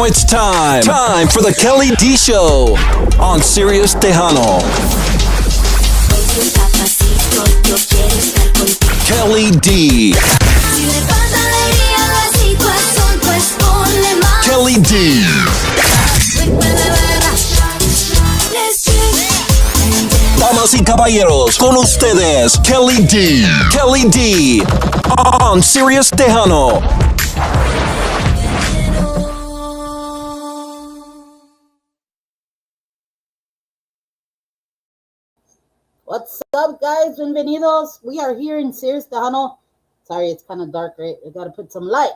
it's time. Time for the Kelly D Show on Sirius Tejano. Kelly D. Kelly D. Damas y caballeros, con ustedes, Kelly D. Kelly D. On Sirius Tejano. What's up, guys? Bienvenidos. We are here in Sirius Tejano. Sorry, it's kind of dark, right? I gotta put some light.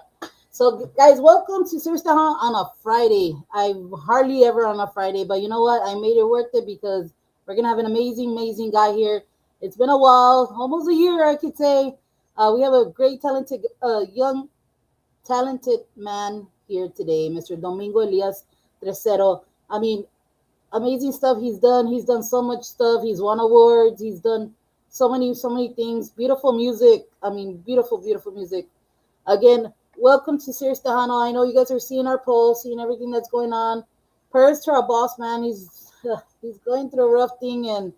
So, guys, welcome to Sirius Tejano on a Friday. I'm hardly ever on a Friday, but you know what? I made it worth it because we're gonna have an amazing guy here. It's been a while, almost a year, I could say. We have a great, talented, young, talented man here today, Mr. Domingo Elias. I mean, amazing stuff he's done. He's done so much stuff. He's won awards. He's done so many things. Beautiful music. I mean, beautiful music. Again, welcome to Sirius Tejano. I know you guys are seeing our polls, seeing everything that's going on. Prayers to our boss, man. He's going through a rough thing, and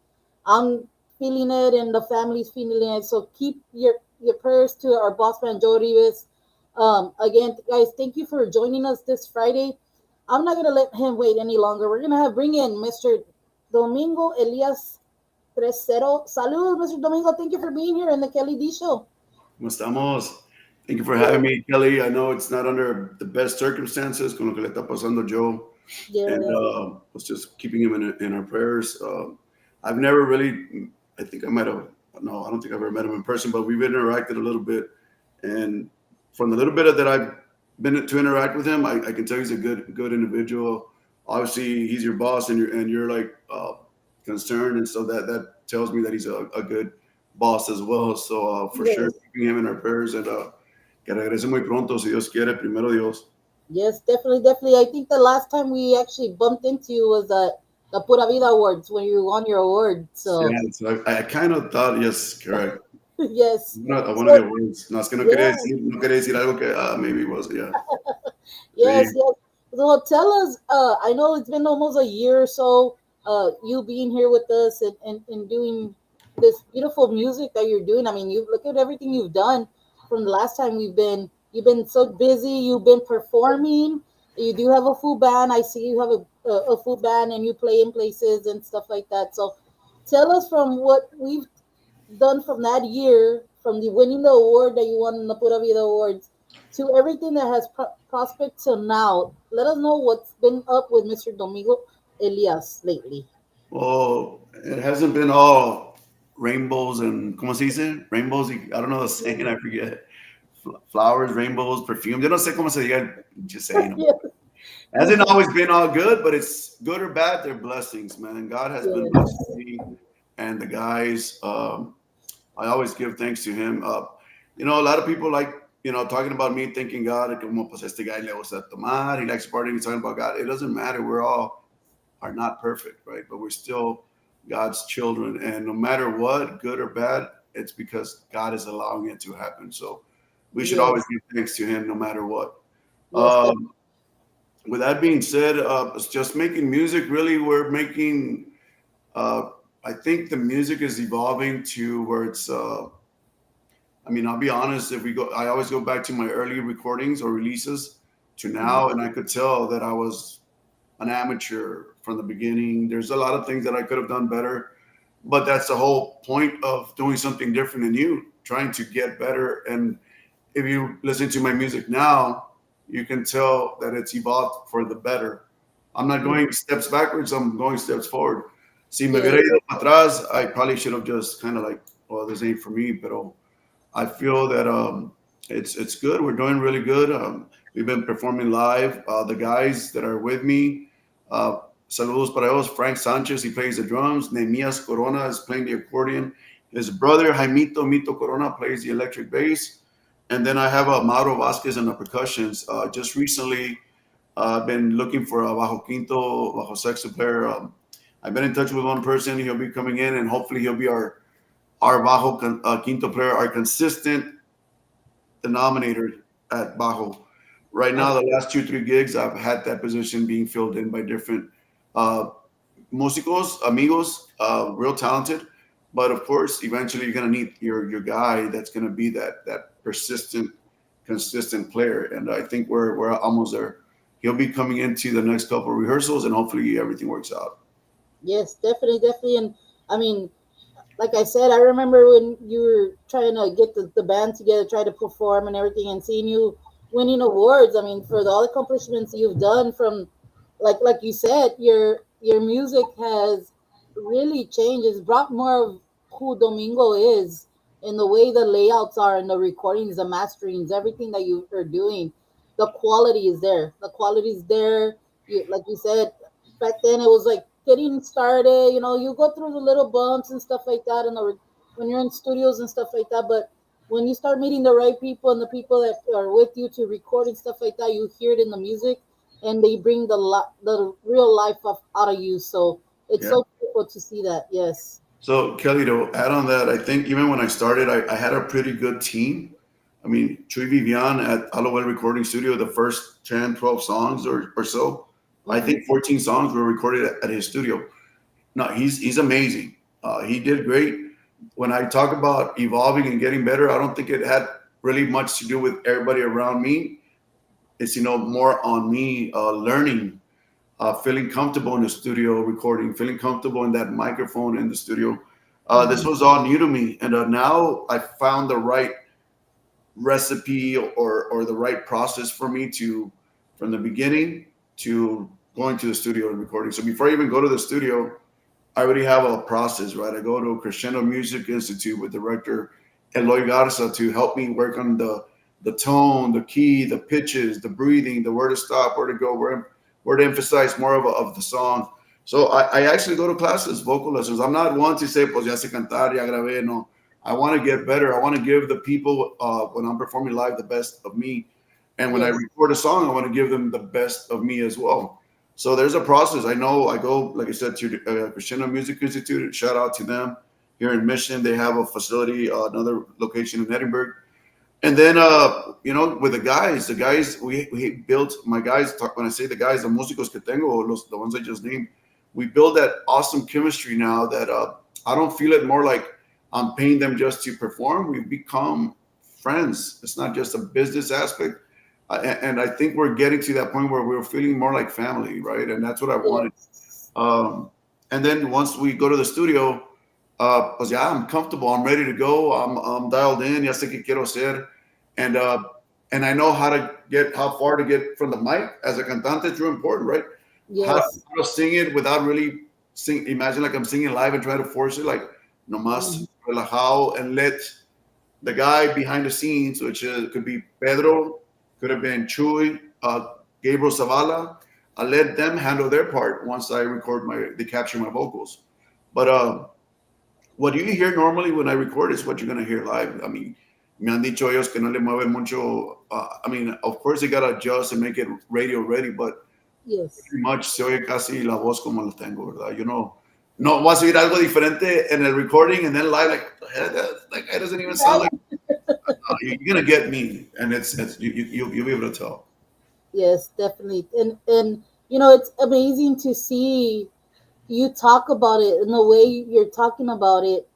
I'm feeling it, and the family's feeling it. So keep your prayers to our boss man, Joe Rivas. Again, guys, thank you for joining us this Friday. I'm not gonna let him wait any longer. We're gonna bring in Mr. Domingo Elias 30. Salud, Mr. Domingo. Thank you for being here in the Kelly D Show. ¿Cómo estamos? Thank you for having me, Kelly. I know it's not under the best circumstances con lo que le está pasando Joe, and was just keeping him in our prayers. I've never really, I think I might have, no, I don't think I've ever met him in person, but we've interacted a little bit, and from the little bit that I've been to interact with him, I can tell he's a good individual. Obviously, he's your boss, and you're like concerned, and so that tells me that he's a good boss as well. So for sure, keeping him in our prayers, and que regrese muy pronto, si Dios quiere, primero Dios. Yes, definitely. I think the last time we actually bumped into was the Pura Vida Awards when you won your award. So yeah, so I kind of thought, yes, correct. Yes. One of the awards. No, es que no quería decir algo que maybe was, yeah. Yes. So tell us, I know it's been almost a year or so, you being here with us and doing this beautiful music that you're doing. I mean, you look at everything you've done from the last time you've been so busy. You've been performing. You do have a full band. I see you have a full band, and you play in places and stuff like that. So tell us from what we've done from that year, from the winning the award that you won in the Pura Vida Awards, to everything that has prospect till now. Let us know what's been up with Mr. Domingo Elias lately. Well, it hasn't been all rainbows and, ¿cómo se dice? Rainbows, I don't know the saying, I forget. Flowers, rainbows, perfume. Yo no sé cómo se diga, just saying. Yes. Hasn't always been all good, but it's good or bad, they're blessings, man. God has been blessing me and the guys. I always give thanks to him. You know, a lot of people like, talking about me, thanking God, como pues este guy le gusta tomar, he likes partying, he's talking about God. It doesn't matter. We're all are not perfect, right? But we're still God's children. And no matter what, good or bad, it's because God is allowing it to happen. So we should always give thanks to him no matter what. Yes. With that being said, it's just making music. Really, we're making, I think the music is evolving to where it's, I'll be honest, I always go back to my early recordings or releases to now, and I could tell that I was an amateur from the beginning. There's a lot of things that I could have done better, but that's the whole point of doing something different and new, trying to get better. And if you listen to my music now, you can tell that it's evolved for the better. I'm not going steps backwards, I'm going steps forward. Si me hubiera ido para atrás, I probably should have just kind of like, well, this ain't for me, but I feel that it's good. We're doing really good. We've been performing live. The guys that are with me, saludos para ellos. Frank Sanchez, he plays the drums. Nehemias Corona is playing the accordion. His brother, Jaimito Mito Corona, plays the electric bass. And then I have Mauro Vasquez on the percussions. Just recently, I've been looking for a bajo quinto, bajo sexto player. I've been in touch with one person. He'll be coming in, and hopefully he'll be our bajo quinto player, our consistent denominator at bajo. Right I, now, the last 2, 3 gigs, I've had that position being filled in by different uh, músicos, amigos, real talented. But of course, eventually you're gonna need your guy that's gonna be that persistent, consistent player. And I think we're almost there. He'll be coming into the next couple of rehearsals, and hopefully everything works out. yes, definitely, definitely. And I mean, like I said, I remember when you were trying to get the band together, try to perform and everything, and seeing you winning awards. I mean, for the all accomplishments you've done, from like you said, your music has really changed. It's brought more of who Domingo is, in the way the layouts are, and the recordings, the masterings, everything that you are doing. The quality is there. The quality is there. Like you said, back then it was like getting started. You go through the little bumps and stuff like that, and when you're in studios and stuff like that. But when you start meeting the right people, and the people that are with you to record and stuff like that, you hear it in the music, and they bring the real life out of you. So it's Yeah. so beautiful to see that. Yes. So Kelly, to add on that, I think even when I started, I had a pretty good team. I mean, Chuy Vivian at Hallowell Recording Studio, the first 10, 12 songs or so, I Hmm. think 14 songs were recorded at his studio. No, he's amazing. He did great. When I talk about evolving and getting better, I don't think it had really much to do with everybody around me. It's more on me learning, feeling comfortable in the studio recording, feeling comfortable in that microphone in the studio. This Hmm. was all new to me, and now I found the right recipe or the right process for me to, from the beginning to going to the studio and recording. So before I even go to the studio, I already have a process, right? I go to Crescendo Music Institute with director Eloy Garza to help me work on the tone, the key, the pitches, the breathing, the where to stop, where to go, where to emphasize more of the song. So I actually go to classes, vocal lessons. I'm not one to say, pues ya sé cantar, ya grabé. No, I want to get better. I want to give the people when I'm performing live the best of me, and when I Yes. record a song, I want to give them the best of me as well. So there's a process. I know I go, like I said, to Crescendo Music Institute. Shout out to them here in Mission. They have a facility, another location in Edinburgh. And then, with the guys, we built, my guys, when I say the guys, the músicos que tengo, the ones I just named, we build that awesome chemistry now that I don't feel it more like I'm paying them just to perform. We've become friends. It's not just a business aspect. And I think we're getting to that point where we're feeling more like family, right? And that's what I wanted. Yes. Um, and then once we go to the studio, pues ya, I'm comfortable. I'm ready to go. I'm dialed in. Ya sé qué quiero hacer. And and I know how far to get from the mic. As a cantante, it's real important, right? Yes. How to sing it without really sing. Imagine like I'm singing live and try to force it. Like nomás Mhm. relajado and let the guy behind the scenes, which could be Pedro, could have been Chuy, Gabriel Zavala. I let them handle their part once they capture my vocals. But what you hear normally when I record is what you're gonna hear live. I mean, me han dicho ellos que no le mueven mucho. I mean, of course they gotta adjust and make it radio ready, but Yes. pretty much se oye casi la voz como la tengo, ¿verdad? No vas a oír algo diferente en el recording and then live, like, what the heck, that guy doesn't even sound Right. like. You're gonna get me, and it's you'll be able to tell. Yes, definitely. And it's amazing to see you talk about it, and the way you're talking about it.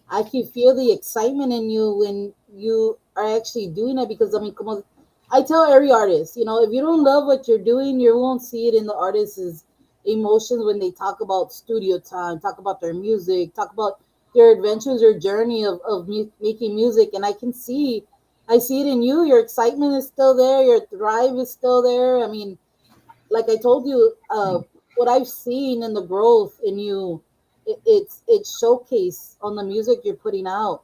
I can feel the excitement in you when you are actually doing it, because I mean, come on, I tell every artist, if you don't love what you're doing, you won't see it in the artist's emotions when they talk about studio time, talk about their music, talk about their adventures or journey of making music. And I see it in you. Your excitement is still there, your drive is still there. I mean, like I told you, what I've seen in the growth in you, it's showcased on the music you're putting out.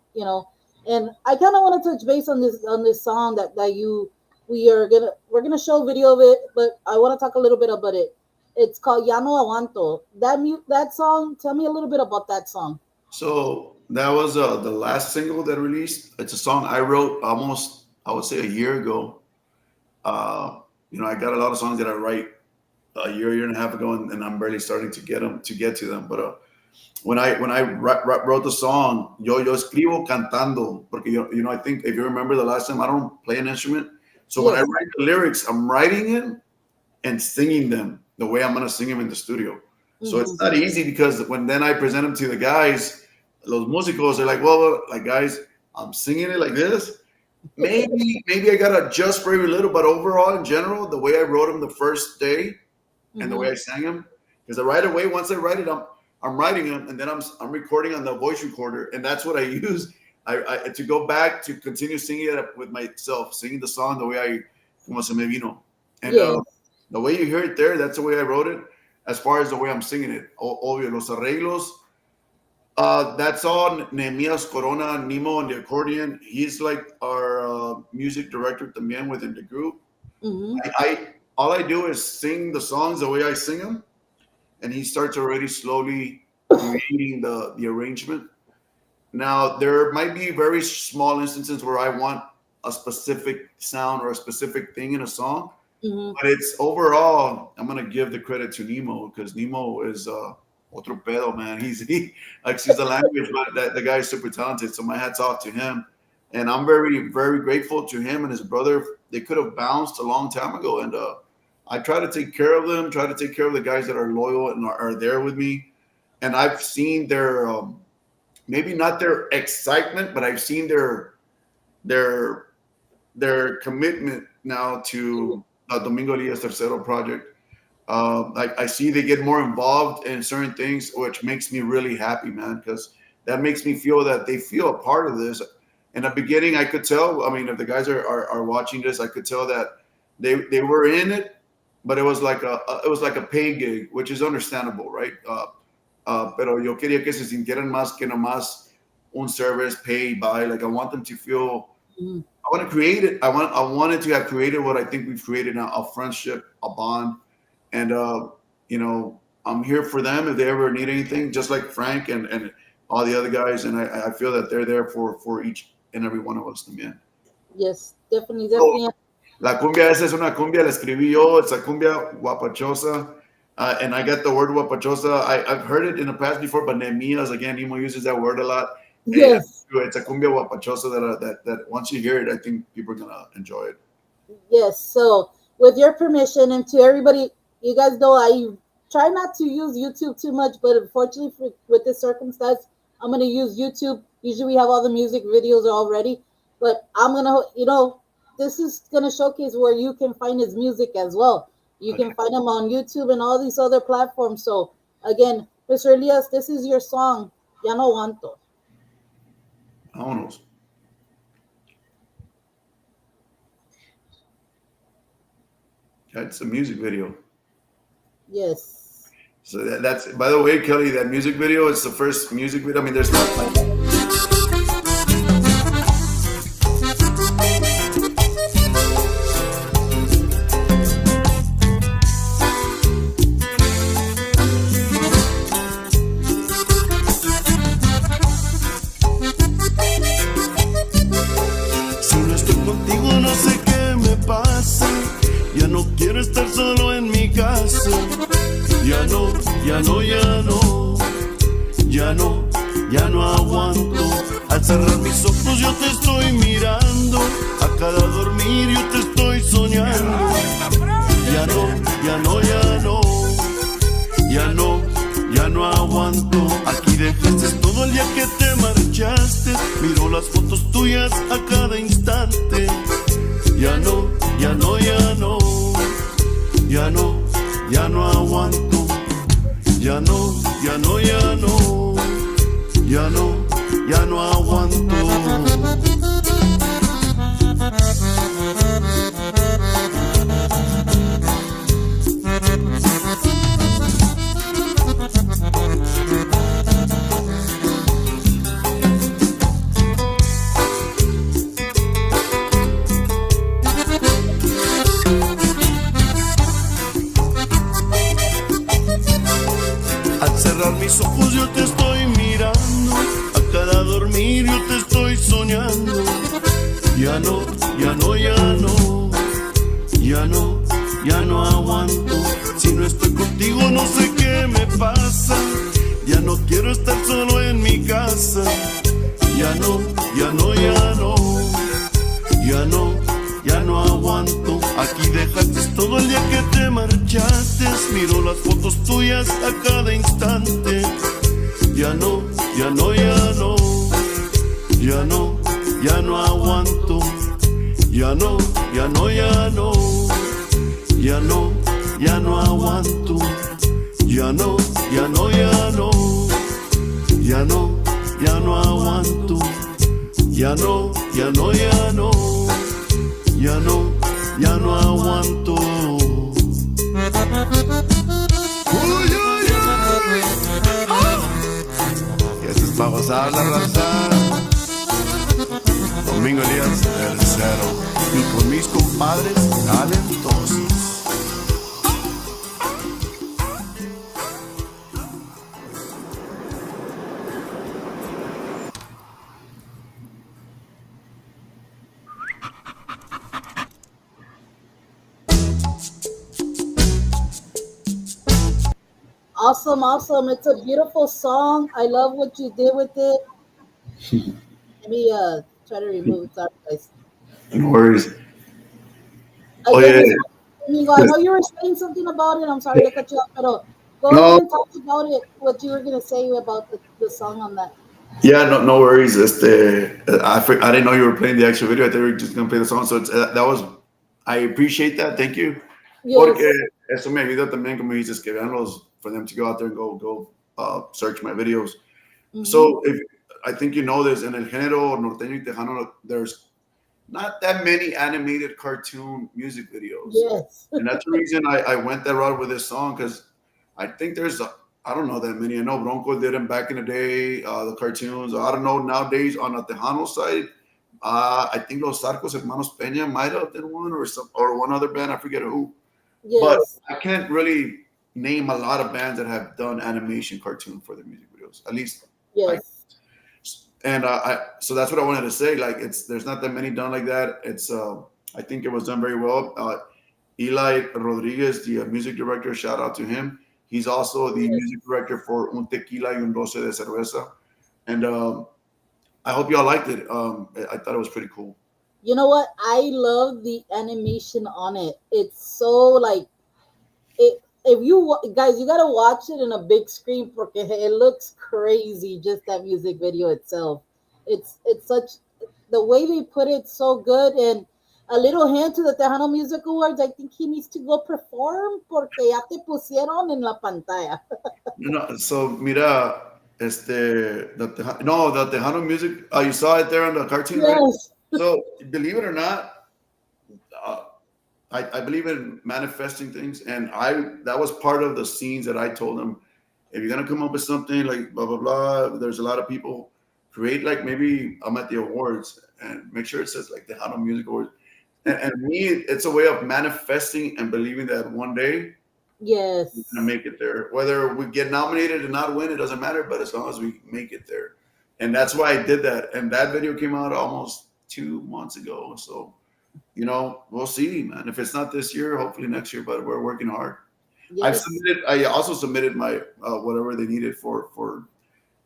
And I kind of want to touch base on this song that you we're gonna show a video of it, but I want to talk a little bit about it. It's called Ya No Aguanto. That song. Tell me a little bit about that song. So that was the last single that released. It's a song I wrote almost, I would say, a year ago. I got a lot of songs that I write a year and a half ago, and I'm barely starting to get to them. But when I wrote the song, yo escribo cantando, porque I think if you remember the last time, I don't play an instrument, So when I write the lyrics, I'm writing it and singing them the way I'm gonna sing them in the studio. So it's not easy because when then I present them to the guys, los músicos, they're like, well, like guys, I'm singing it like this. Maybe I gotta adjust very little, but overall, in general, the way I wrote them the first day and the way I sang them, because right away, once I write it, I'm writing them, and then I'm recording on the voice recorder, and that's what I use. I to go back to continue singing it with myself, singing the song the way I como se me vino, and the way you hear it there, that's the way I wrote it. As far as the way I'm singing it, obvio, los arreglos. That's all Nehemias Corona, Nemo on the accordion. He's like our music director también within the group. All I do is sing the songs the way I sing them, and he starts already slowly creating the arrangement. Now, there might be very small instances where I want a specific sound or a specific thing in a song, but it's overall, I'm going to give the credit to Nemo because Nemo is otro pedo, man. He excuse the language, but the guy is super talented. So my hat's off to him. And I'm very, very grateful to him and his brother. They could have bounced a long time ago. And I try to take care of them, try to take care of the guys that are loyal and are there with me. And I've seen their, maybe not their excitement, but I've seen their commitment now to Domingo Elias Tercero project. I see they get more involved in certain things, which makes me really happy, man, because that makes me feel that they feel a part of this. In the beginning, I could tell, I mean, if the guys are watching this, I could tell that they were in it, but it was like a pay gig, which is understandable, right? Pero yo quería que se sintieran más que nomás un service paid by. Like I want them to feel. I want to create it. I wanted to have created what I think we've created now: a friendship, a bond, and I'm here for them if they ever need anything. Just like Frank and all the other guys, and I feel that they're there for each and every one of us también. Yes, definitely. So, la cumbia esa es una cumbia, la escribí yo. It's a cumbia guapachosa. And I got the word guapachosa. I've heard it in the past before, but Nehemias, again, Nemo uses that word a lot. Yes. And it's a cumbia guapachosa that once you hear it, I think people are going to enjoy it. Yes. So with your permission and to everybody, you guys know I try not to use YouTube too much, but unfortunately with this circumstance, I'm going to use YouTube. Usually we have all the music videos already, but I'm going to, this is going to showcase where you can find his music as well. You can find him on YouTube and all these other platforms. So again, Mr. Elias, this is your song, Ya No Aguanto. Vámonos. That's a music video. Yes. So that's, by the way, Kelly, that music video is the first music video. I mean, there's not like... Ya no aguanto. Al cerrar mis ojos yo te estoy mirando. A cada dormir yo te estoy soñando. Ya no aguanto. Aquí dejaste todo el día que te marchaste. Miro las fotos tuyas a cada instante. Ya no aguanto. Ya no aguanto. Al cerrar mis ojos yo te estoy mirando. A cada dormir yo te estoy soñando. Ya no aguanto. Si no estoy contigo no sé qué me pasa. Ya no quiero estar solo en mi casa. Ya no aguanto. Aquí dejaste todo el día que te marchaste. Miro las fotos tuyas a cada instante. Ya no, ya no, ya no. Ya no, ya no aguanto. Ya no, ya no, ya no. Ya no, ya no aguanto. Ya no, ya no, ya no. Ya no, ya no aguanto. Ya no, ya no, ya no. Ya no, ya no aguanto. Uy, uy, uy. Y esto es para gozar la raza. Domingo Elias, tercero. Y con mis compadres talentosos. Awesome, awesome. It's a beautiful song. I love what you did with it. Let me try to remove it. Sorry, guys. No worries. Again, Oye, this Domingo, I know you were saying something about it. I'm sorry to cut you off, but go ahead no, and talk about it. What you were gonna say about the song on that. yeah, no worries. I didn't know you were playing the actual video. I thought you were just gonna play the song. So that was, I appreciate that. Thank you. Porque Yes. eso me ayuda también, como dices, que vean for them to go out there and go search my videos. Mm-hmm. So if I think you know this, in el género norteño y tejano, there's not that many animated cartoon music videos. Yes. And that's the reason I went that route with this song, because I think I don't know that many. I know Bronco did them back in the day, the cartoons. I don't know nowadays on the Tejano side. I think Los Sarcos Hermanos Peña might have did one, or one other band. I forget who. But Yes. I can't really name a lot of bands that have done animation cartoon for their music videos. At least, like, Yes. and so that's what I wanted to say. Like, there's not that many done like that. I think it was done very well. Eli Rodriguez, the music director, shout out to him. He's also the Yes. music director for Un Tequila y un Doce de Cerveza. And I hope y'all liked it. I thought it was pretty cool. You know what? I love the animation on it. It's so like it. If you guys, you gotta watch it in a big screen porque it looks crazy. Just that music video itself. It's such the way they put it so good. And a little hint to the Tejano Music Awards. I think he needs to go perform porque ya te pusieron en la pantalla. So mira, the Tejano music. You saw it there on the cartoon, right? Yes. So believe it or not, uh, I believe in manifesting things, and that was part of the scenes that I told them. If you're gonna come up with something like blah blah blah, there's a lot of people, create, like, maybe I'm at the awards and make sure it says like the Tejano Music Awards. And me, it's a way of manifesting and believing that one day Yes. we're gonna make it there. Whether we get nominated and not win, it doesn't matter. But as long as we make it there, and that's why I did that. And that video came out almost 2 months ago. So we'll see, man. If it's not this year, hopefully next year. But we're working hard. Yes. I also submitted my whatever they needed for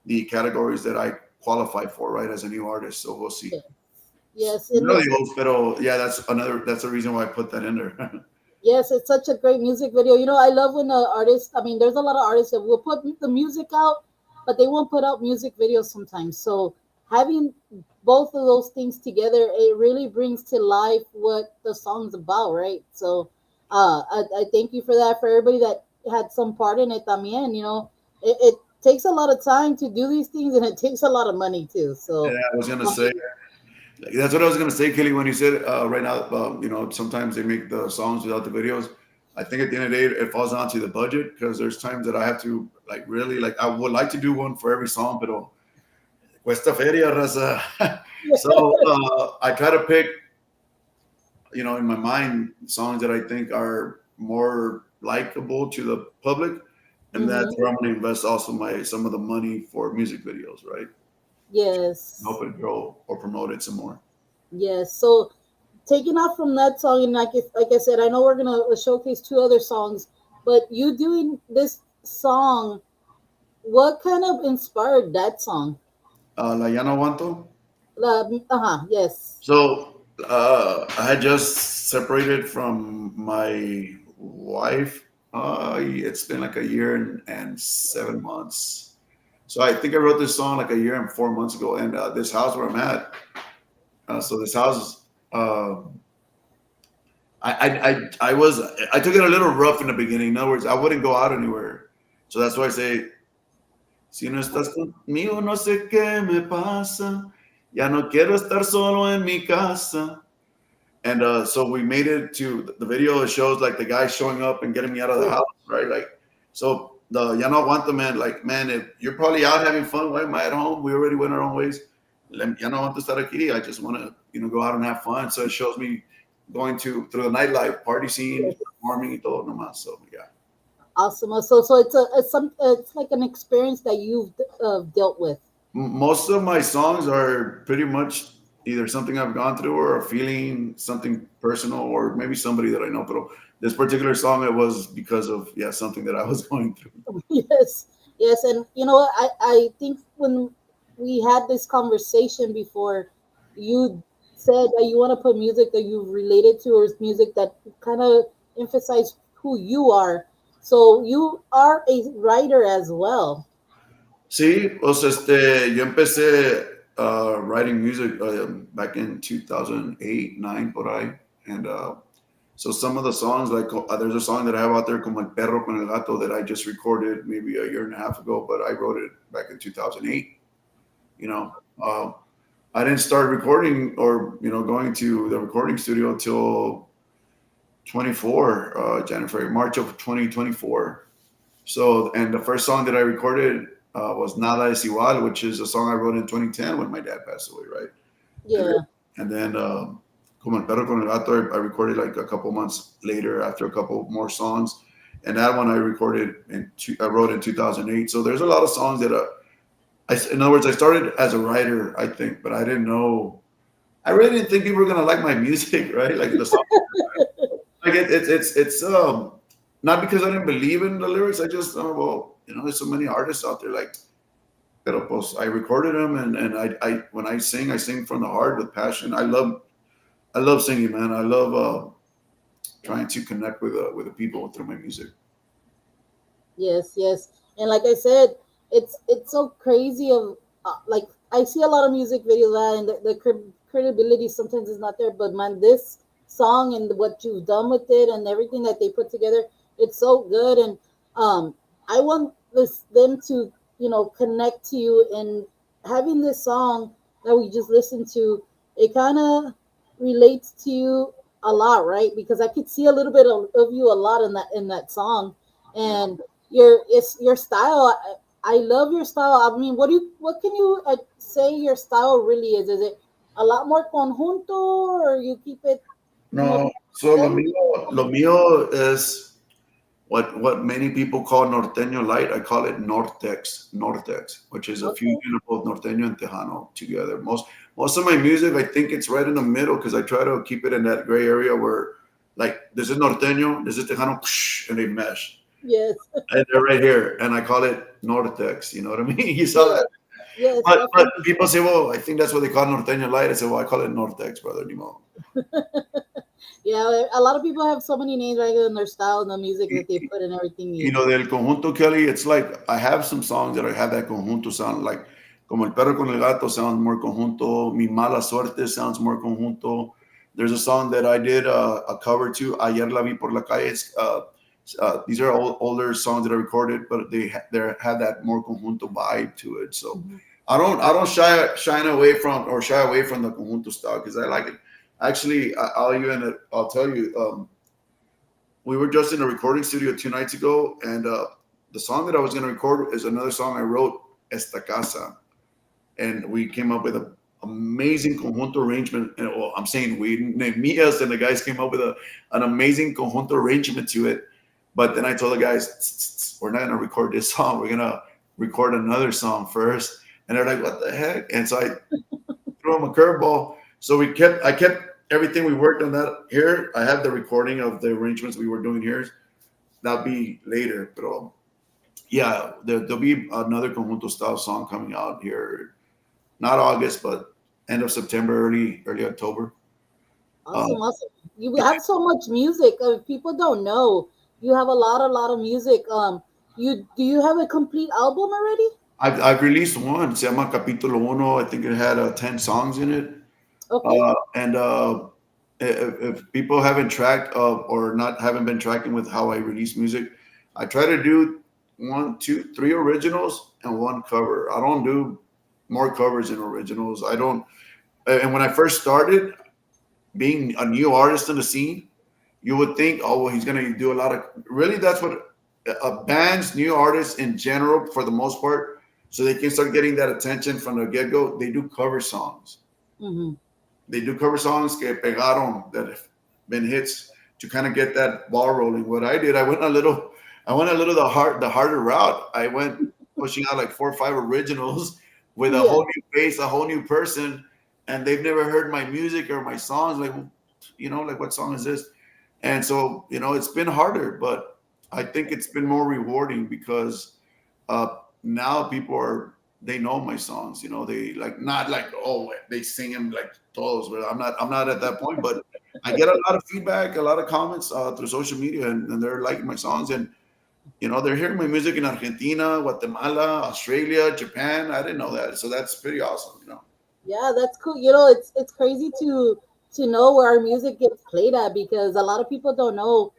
the categories that I qualified for, right, as a new artist. So we'll see. Yes. Yeah, that's the reason why I put that in there. Yes, it's such a great music video. I love when the artists, there's a lot of artists that will put the music out, but they won't put out music videos sometimes. So having both of those things together, it really brings to life what the song's about, right? So I thank you for that. For everybody that had some part in it también, it takes a lot of time to do these things, and it takes a lot of money too. So Yeah, I was gonna say. That's what I was gonna say, Kelly. When you said right now, sometimes they make the songs without the videos. I think at the end of the day, it falls down to the budget, because there's times that I have to, like, really, like, I would like to do one for every song, but cuesta feria, raza. So I try to pick, in my mind, songs that I think are more likable to the public, and that's where I'm gonna invest also some of the money for music videos, right? yes, Help it grow or promote it some more. yes. So taking off from that song, and like I said, I know we're gonna showcase two other songs, but you doing this song, what kind of inspired that song? La Ya No Aguanto. Yes. So I had just separated from my wife. It's been like a year and 7 months. So I think I wrote this song like a year and 4 months ago. And this house where I'm at, so this house, I took it a little rough in the beginning. In other words, I wouldn't go out anywhere. So that's why I say, si no estás conmigo, no sé qué me pasa. Ya no quiero estar solo en mi casa. And so we made it to the video. It shows like the guy showing up and getting me out of the house, right? Like, so the ya no aguanta man, like, man, if you're probably out having fun, why am I at home? We already went our own ways. Ya no aguanto estar aquí. I just want to, go out and have fun. So it shows me going through the nightlife, party scene, performing y todo nomás. So yeah. Awesome. So it's like an experience that you've dealt with. Most of my songs are pretty much either something I've gone through or a feeling, something personal, or maybe somebody that I know. But this particular song, it was because of something that I was going through. Yes, and I think when we had this conversation before, you said that you want to put music that you related to, or music that kind of emphasize who you are. So you are a writer as well. Sí, o sea, yo empecé writing music back in 2008, 9, por ahí. And so some of the songs, like there's a song that I have out there, como El Perro con el Gato, that I just recorded maybe a year and a half ago, but I wrote it back in 2008. I didn't start recording or, going to the recording studio until 24, March of 2024. So, and the first song that I recorded was Nada es Igual, which is a song I wrote in 2010 when my dad passed away, right? Yeah. And then Como El Perro con el Gato, I recorded like a couple months later after a couple more songs. And that one I recorded I wrote in 2008. So there's a lot of songs that in other words, I started as a writer, I think, but I didn't know. I really didn't think people were gonna like my music, right? Like the song, like it's not because I didn't believe in the lyrics. I just well, there's so many artists out there. Like, pero pues I recorded them, and I when I sing from the heart with passion. I love singing, man. I love trying to connect with the people through my music. Yes, and like I said, it's so crazy. Of like I see a lot of music videos and the credibility sometimes is not there. But man, this song and what you've done with it and everything that they put together, it's so good. And I want them to connect to you, and having this song that we just listened to, it kind of relates to you a lot, right? Because I could see a little bit of you a lot in that song, and your style. I love your style. I mean, what can you say your style really is? Is it a lot more conjunto, or you keep it? No, so lo mío is what many people call norteño light. I call it nortex, which is a fusion of both norteño and tejano together. Most of my music, I think it's right in the middle, because I try to keep it in that gray area where, like, this is norteño, this is tejano, and they mesh. Yes. And they're right here, and I call it nortex. You know what I mean? You saw that. Yes. But people say, well, I think that's what they call norteño light. I say, well, I call it nortex, brother. Yeah, a lot of people have so many names right in their style and the music that they put and everything. Del conjunto, Kelly, it's like I have some songs that I have that conjunto sound, like Como El Perro con el Gato sounds more conjunto. Mi Mala Suerte sounds more conjunto. There's a song that I did a cover to, Ayer La Vi por la Calle. These are older songs that I recorded, but they have that more conjunto vibe to it. So I don't shy away from the conjunto style, because I like it. Actually, I'll tell you, we were just in a recording studio 2 nights ago, and the song that I was going to record is another song I wrote, Esta Casa, and we came up with an amazing conjunto arrangement. And, well, I'm saying we, me, us, and the guys came up with an amazing conjunto arrangement to it. But then I told the guys, we're not going to record this song. We're going to record another song first. And they're like, what the heck? And so I threw them a curveball. So I kept everything we worked on that here. I have the recording of the arrangements we were doing here. That'll be later. But yeah, there'll be another conjunto style song coming out here. Not August, but end of September, early October. Awesome. You have so much music. People don't know you have a lot of music. You do you have a complete album already? I've released one. Se llama Capítulo Uno. I think it had 10 songs in it. Okay. And if people haven't tracked or not haven't been tracking with how I release music, I try to do one, two, three originals and one cover. I don't do more covers than originals. I don't. And when I first started being a new artist in the scene, you would think, oh, well, he's gonna do a lot of. Really, that's what bands, new artists in general, for the most part, so they can start getting that attention from the get go. They do cover songs. Mm-hmm. They do cover songs que pegaron, that have been hits, to kind of get that ball rolling. What I did, I went a little the harder route. I went pushing out like 4 or 5 originals with a Yeah. whole new face, a whole new person, and they've never heard my music or my songs. Like, like, what song is this? And so, it's been harder, but I think it's been more rewarding because uh, now they know my songs. They like, not like, oh, they sing them like todos. But I'm not at that point. But I get a lot of feedback, a lot of comments through social media, and they're liking my songs, and they're hearing my music in Argentina, Guatemala, Australia, Japan. I didn't know that, so that's pretty awesome. Yeah, that's cool. It's crazy to know where our music gets played at because a lot of people don't know.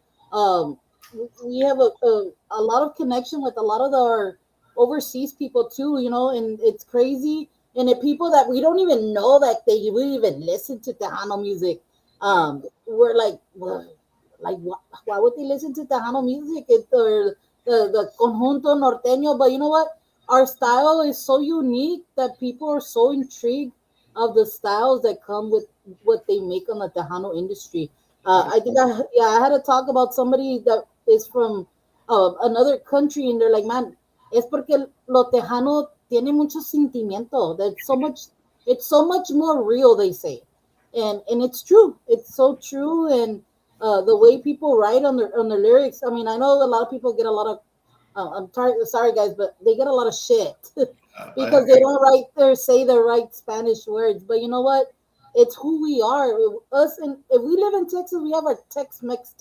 We have a lot of connection with a lot of our overseas people too. And it's crazy. And the people that we don't even know that they would even listen to Tejano music. We're like, well, like why would they listen to Tejano music? It's the conjunto norteño, but you know what? Our style is so unique that people are so intrigued of the styles that come with what they make on the Tejano industry. I think I had to talk about somebody that is from another country, and they're like, man, es porque lo Tejano tiene mucho sentimiento. It's so much more real, they say, and it's true. It's so true, and the way people write on their lyrics. I mean, I know a lot of people get a lot of sorry guys, but they get a lot of shit because they don't write or say the right Spanish words. But you know what? It's who we are. Us, and if we live in Texas, we have our Tex-Mex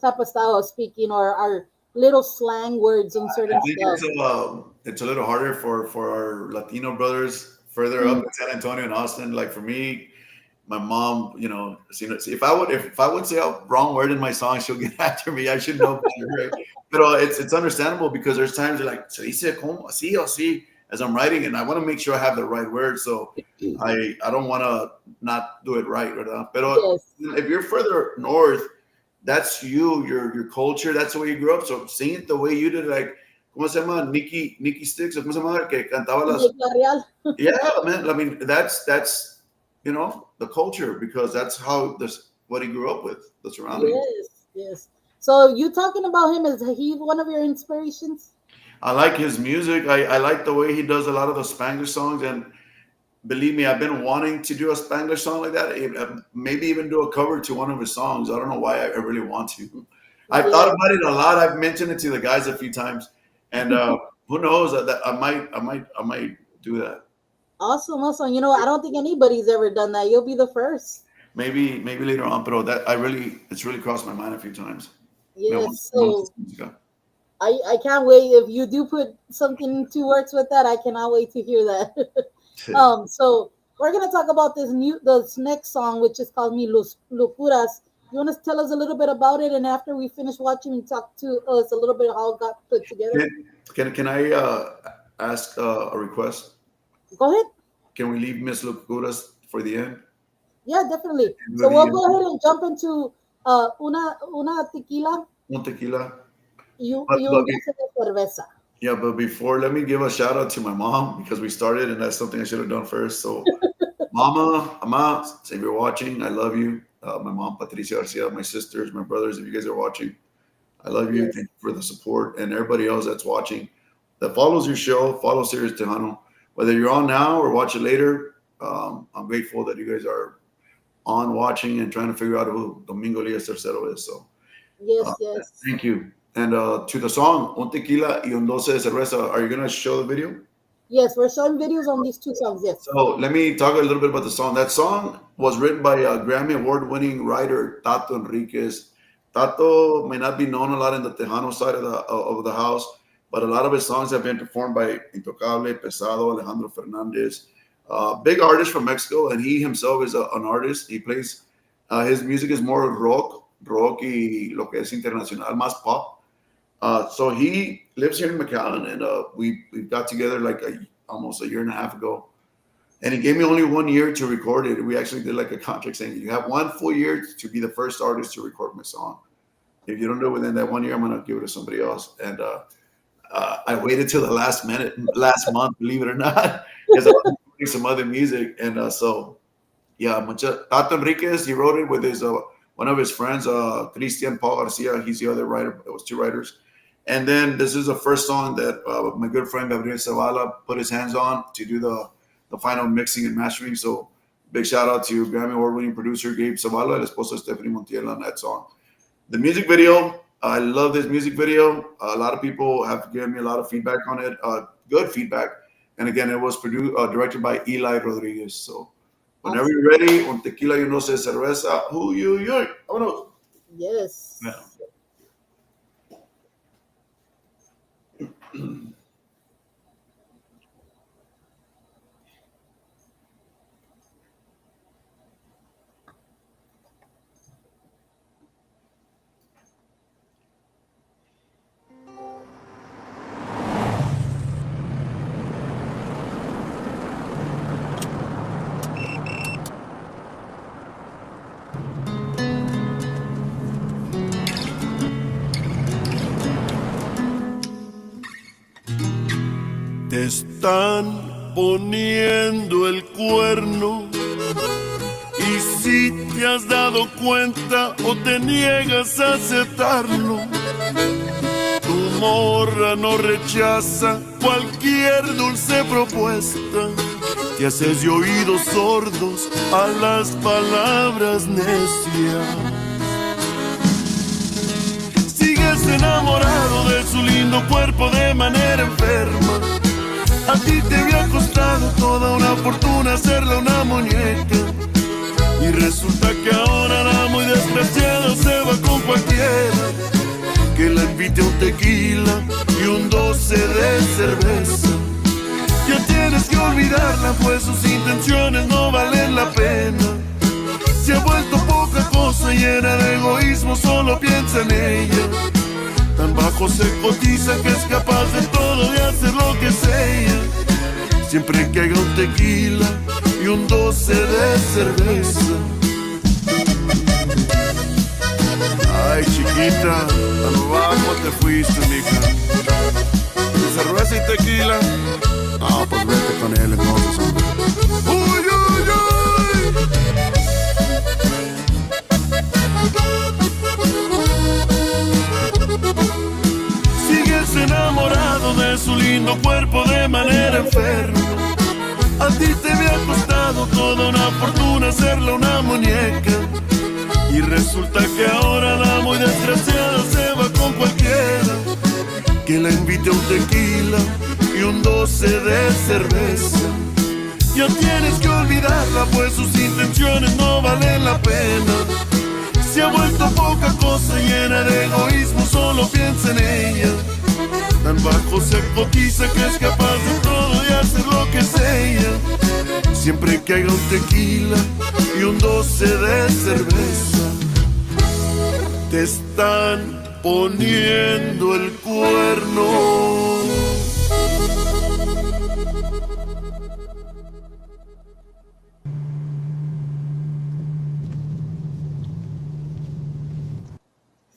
type of style of speaking, or our little slang words and certain I think stuff. it's a little harder for our Latino brothers further up Mm, in San Antonio and Austin. Like for me, my mom, if I would say a wrong word in my song, she'll get after me. I should know better, right? But it's understandable because there's times you're like, se dice como así o así, as I'm writing, and I want to make sure I have the right word. So I don't want to not do it right, ¿verdad? But yes, if you're further north, that's your culture, that's the way you grew up. So sing it the way you did, like, ¿cómo se llama? Nikki Sticks, ¿cómo se llama? Que cantaba las. Nick Real. Yeah, man. I mean, that's the culture, because that's how this what he grew up with, the surroundings. Yes, yes. So you talking about him? Is he one of your inspirations? I like his music. I like the way he does a lot of the Spanglish songs, and believe me, I've been wanting to do a Spanglish song like that. Maybe even do a cover to one of his songs. I don't know why I really want to. I've thought Yeah. about it a lot. I've mentioned it to the guys a few times, and who knows that I might do that. Awesome, awesome. I don't think anybody's ever done that. You'll be the first. Maybe later on, but it's really crossed my mind a few times. Yes. Once So I can't wait. If you do put something to works with that, I cannot wait to hear that. So we're gonna talk about this next song, which is called Mi Locuras. You want to tell us a little bit about it, and after we finish watching, and talk to us a little bit how it got put together. Can I ask a request? Go ahead. Can we leave Miss Locuras for the end? Yeah, definitely. So we'll go ahead and jump into una tequila Un tequila. y But, un but dulce de cerveza. Yeah, but before, let me give a shout out to my mom, because we started, and that's something I should have done first. So, Mama, if you're watching, I love you. My mom, Patricia Garcia, my sisters, my brothers, if you guys are watching, I love you. Yes. Thank you for the support, and everybody else that's watching, that follows your show, follow Sirius Tejano. Whether you're on now or watch it later, I'm grateful that you guys are on watching and trying to figure out who Domingo Elias Tercero is. So, Yes, yes. thank you. And to the song, Un Tequila y un Doce de Cerveza, are you going to show the video? Yes, we're showing videos on these two songs. Yes. So let me talk a little bit about the song. That song was written by a Grammy Award-winning writer, Tato Enriquez. Tato may not be known a lot in the Tejano side of the house, but a lot of his songs have been performed by Intocable, Pesado, Alejandro Fernandez, big artist from Mexico, and he himself is an artist. He plays, his music is more rock y lo que es internacional, más pop. So he lives here in McAllen, and we got together like almost a year and a half ago. And he gave me only 1 year to record it. We actually did like a contract saying you have 1 full year to be the first artist to record my song. If you don't do it within that 1 year, I'm gonna give it to somebody else. And I waited till the last month, believe it or not, because I was doing some other music. And so yeah, Tato Enriquez, he wrote it with his one of his friends, Christian Paul Garcia. He's the other writer. There was 2 writers. And then this is the first song that my good friend Gabriel Zavala put his hands on to do the final mixing and mastering. So big shout out to Grammy Award-winning producer Gabe Zavala, el esposo Stephanie Montiel on that song. The music video, I love this music video. A lot of people have given me a lot of feedback on it, good feedback. And again, it was directed by Eli Rodriguez. So whenever you're ready, un tequila y no sé cerveza, vámonos. Yes. Yeah. Te están poniendo el cuerno y si te has dado cuenta o te niegas a aceptarlo, tu morra no rechaza cualquier dulce propuesta. Te haces de oídos sordos a las palabras necias. Sigues enamorado de su lindo cuerpo de manera enferma. A ti te había costado toda una fortuna hacerle una muñeca. Y resulta que ahora la muy desgraciada se va con cualquiera que la invite a un tequila y un 12 de cerveza. Ya tienes que olvidarla, pues sus intenciones no valen la pena. Se ha vuelto poca cosa, llena de egoísmo, solo piensa en ella. Tan bajo se cotiza que es capaz de todo, de hacer lo que sea. Siempre que haga un tequila y un 12 de cerveza. Ay, chiquita, a lo bajo te fuiste, mija. ¿Cerveza y tequila? Ah, pues vete con él entonces, hombre. ¡Uy, uy, uy! Sigues enamorado de su lindo cuerpo de manera enferma. A ti te había costado toda una fortuna hacerle una muñeca. Y resulta que ahora la muy desgraciada se va con cualquiera que la invite a un tequila y un 12 de cerveza. Ya tienes que olvidarla, pues sus intenciones no valen la pena. Se ha vuelto poca cosa, llena de egoísmo, solo piensa en ella. Tan bajo se cotiza que es capaz de todo y hacer lo que sea. Siempre que haya un tequila y un 12 de cerveza. Te están poniendo el cuerno.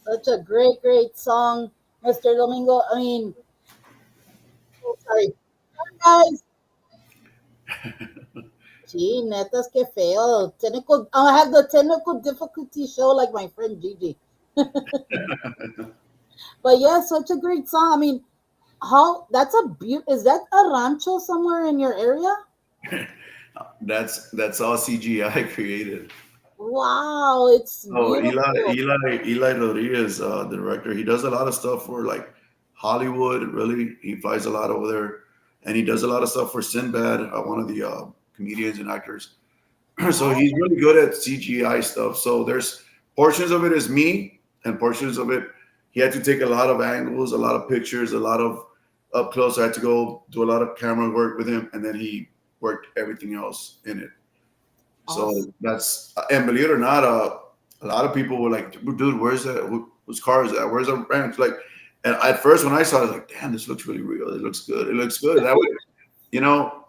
Such a great song, Mr. Domingo. I mean, sorry, guys. Gee, netas, que feo. I have the technical difficulty show like my friend Gigi. But yeah, such a great song. I mean, is that a rancho somewhere in your area? That's all CGI created. Wow, it's Eli Rodriguez, the director, he does a lot of stuff for like Hollywood. Really, he flies a lot over there, and he does a lot of stuff for Sinbad, one of the comedians and actors. So he's really good at CGI stuff. So there's portions of it is me, and portions of it he had to take a lot of angles, a lot of pictures, a lot of up close. I had to go do a lot of camera work with him, and then he worked everything else in it. So that's, and believe it or not, a lot of people were like, "Dude, where's that? Whose car is that? Where's the ranch?" Like, and at first when I saw it, I was like, "Damn, this looks really real. It looks good. It looks good." That way, you know,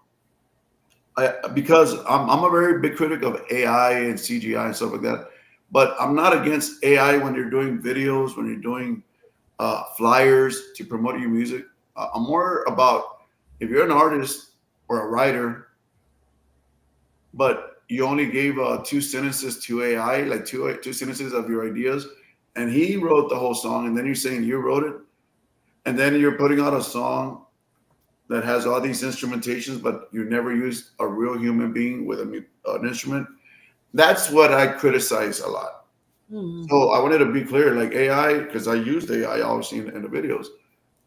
because I'm a very big critic of AI and CGI and stuff like that, but I'm not against AI when you're doing videos, when you're doing flyers to promote your music. I'm more about if you're an artist or a writer, but you only gave 2 sentences to AI, like two sentences of your ideas, and he wrote the whole song, and then you're saying you wrote it, and then you're putting out a song that has all these instrumentations, but you never used a real human being with an instrument. That's what I criticize a lot. Mm-hmm. So I wanted to be clear, like AI, because I used AI obviously in the videos.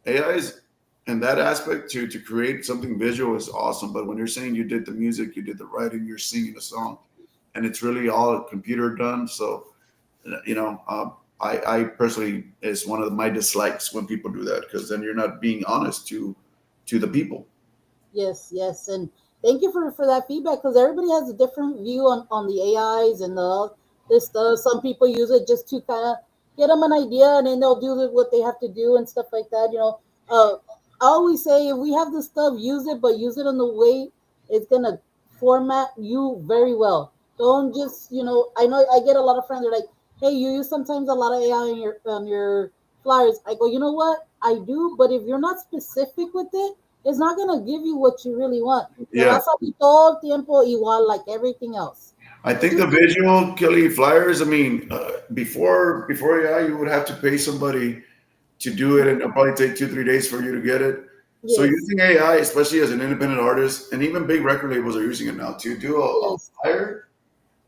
AI is in that aspect to create something visual is awesome. But when you're saying you did the music, you did the writing, you're singing a song, and it's really all computer done. So, I personally is one of my dislikes when people do that, because then you're not being honest to the people. Yes, and thank you for that feedback, because everybody has a different view on the AIs and this stuff. Some people use it just to kind of get them an idea, and then they'll do what they have to do and stuff like that. I always say, if we have this stuff, use it, but use it in the way it's gonna format you very well. Don't just, I know I get a lot of friends that are like, "Hey, you use sometimes a lot of AI on your flyers." I go, "You know what? I do, but if you're not specific with it, it's not gonna give you what you really want. Yeah. Vas a ver todo el tiempo igual, like everything else." I think the visual Kelly flyers. I mean, before AI, you would have to pay somebody to do it, and it'll probably take 2-3 days for you to get it. Yes. So using AI, especially as an independent artist, and even big record labels are using it now to do a flyer.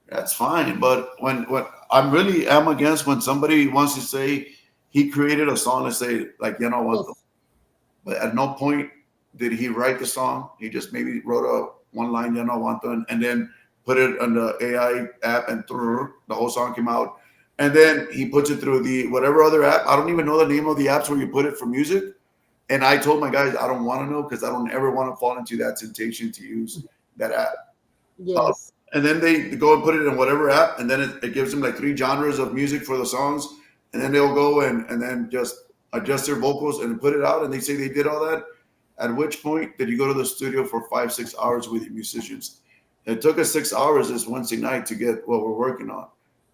That's fine, but when I'm really am against when somebody wants to say he created a song, let's say like "Ya No Aguanto," but at no point did he write the song. He just maybe wrote one line "Ya No Aguanto" and then put it on the AI app, and the whole song came out. And then he puts it through the whatever other app. I don't even know the name of the apps where you put it for music. And I told my guys I don't want to know, because I don't ever want to fall into that temptation to use that app. Yes. And then they go and put it in whatever app, and then it gives them like 3 genres of music for the songs, and then they'll go and then just adjust their vocals and put it out, and they say they did all that. At which point did you go to the studio for 5-6 hours with your musicians? It took us 6 hours this Wednesday night to get what we're working on.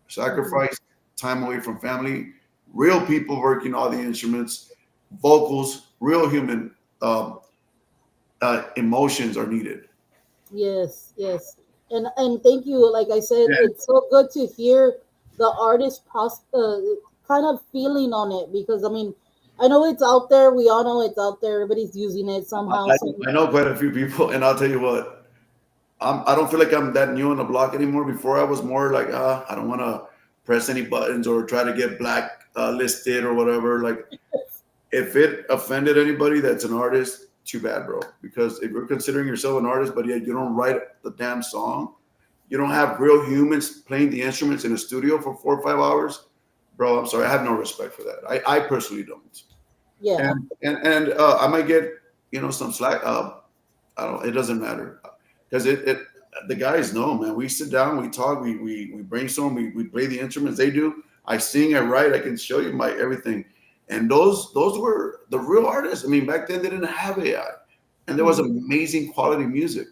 Sacrifice time away from family, real people working all the instruments, vocals, real human emotions are needed. Yes, and thank you. Like I said, it's so good to hear the artist kind of feeling on it, because I mean, I know it's out there. We all know it's out there. Everybody's using it somehow. I know quite a few people, and I'll tell you what. I don't feel like I'm that new on the block anymore. Before I was more like, I don't want to press any buttons or try to get black listed or whatever. Like, if it offended anybody that's an artist, too bad, bro. Because if you're considering yourself an artist, but yet you don't write the damn song, you don't have real humans playing the instruments in a studio for 4 or 5 hours, bro, I'm sorry. I have no respect for that. I personally don't. Yeah. And I might get, some slack. I don't. It doesn't matter. Because the guys know, man. We sit down, we talk, we brainstorm, we play the instruments. They do. I sing, I write. I can show you my everything. And those were the real artists. I mean, back then they didn't have AI, and there was amazing quality music.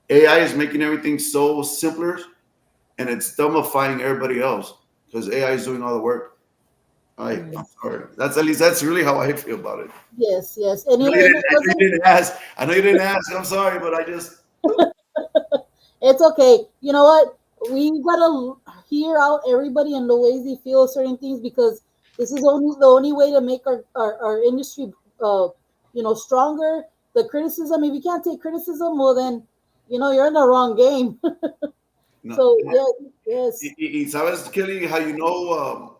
AI is making everything so simpler, and it's dumbifying everybody else because AI is doing all the work. I'm sorry. That's really how I feel about it. Yes. And I know you didn't ask. I'm sorry, but I just. It's okay. You know what? We gotta hear out everybody and the ways they feel certain things, because this is only the only way to make our industry stronger. The criticism, if you can't take criticism, well then, you're in the wrong game. So yes. Y sabes, Kelly, how you know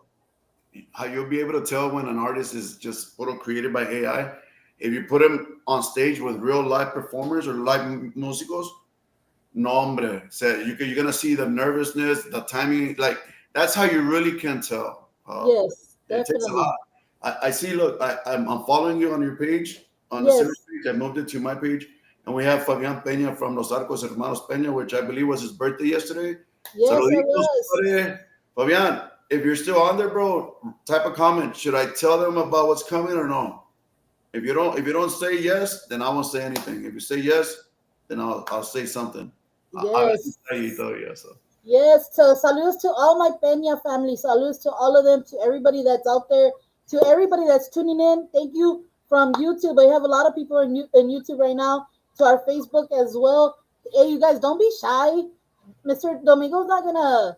how you'll be able to tell when an artist is just created by AI if you put him on stage with real live performers or live músicos, no hombre, you're gonna see the nervousness, the timing. Like that's how you really can tell. Yes, It takes a definitely. lot. I see. Look, I'm following you on your page, on the Yes, series page. I moved it to my page, and we have Fabian Peña from Los Arcos Hermanos Peña, which I believe was his birthday yesterday. yes, it Saluditos, was. compadre. Fabian. If you're still on there, bro, type a comment. Should I tell them about what's coming or no? If you don't say yes, then I won't say anything. If you say yes, then I'll say something. Yes. So. Yes, so saludos to all my Peña family. Saludos to all of them, to everybody that's out there, to everybody that's tuning in. Thank you from YouTube. I have a lot of people in YouTube right now, to our Facebook as well. Hey, you guys, don't be shy. Mr. Domingo's not gonna,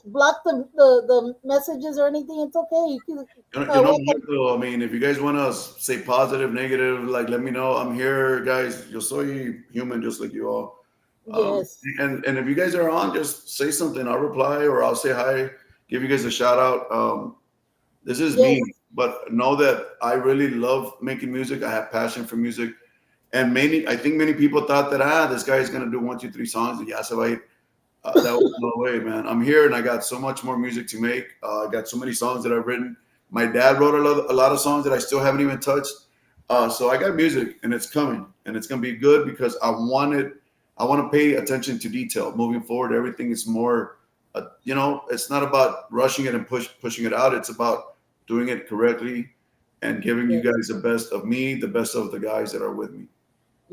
block the messages or anything. It's okay. You can What, welcome. though? I mean, if you guys want to say positive, negative, like let me know. I'm here, guys. Yo soy human, just like you all. Yes, And if you guys are on, just say something. I'll reply or I'll say hi. Give you guys a shout out. This is yes, me, but know that I really love making music. I have passion for music, and I think many people thought that this guy is gonna do 1, 2, 3 songs. And yeah, so that was no way, man. I'm here, and I got so much more music to make. I got so many songs that I've written. My dad wrote a lot of songs that I still haven't even touched. So I got music, and it's coming, and it's gonna be good because I want to pay attention to detail moving forward. Everything is more, it's not about rushing it and pushing it out. It's about doing it correctly and giving you yes, guys the best of me, the best of the guys that are with me.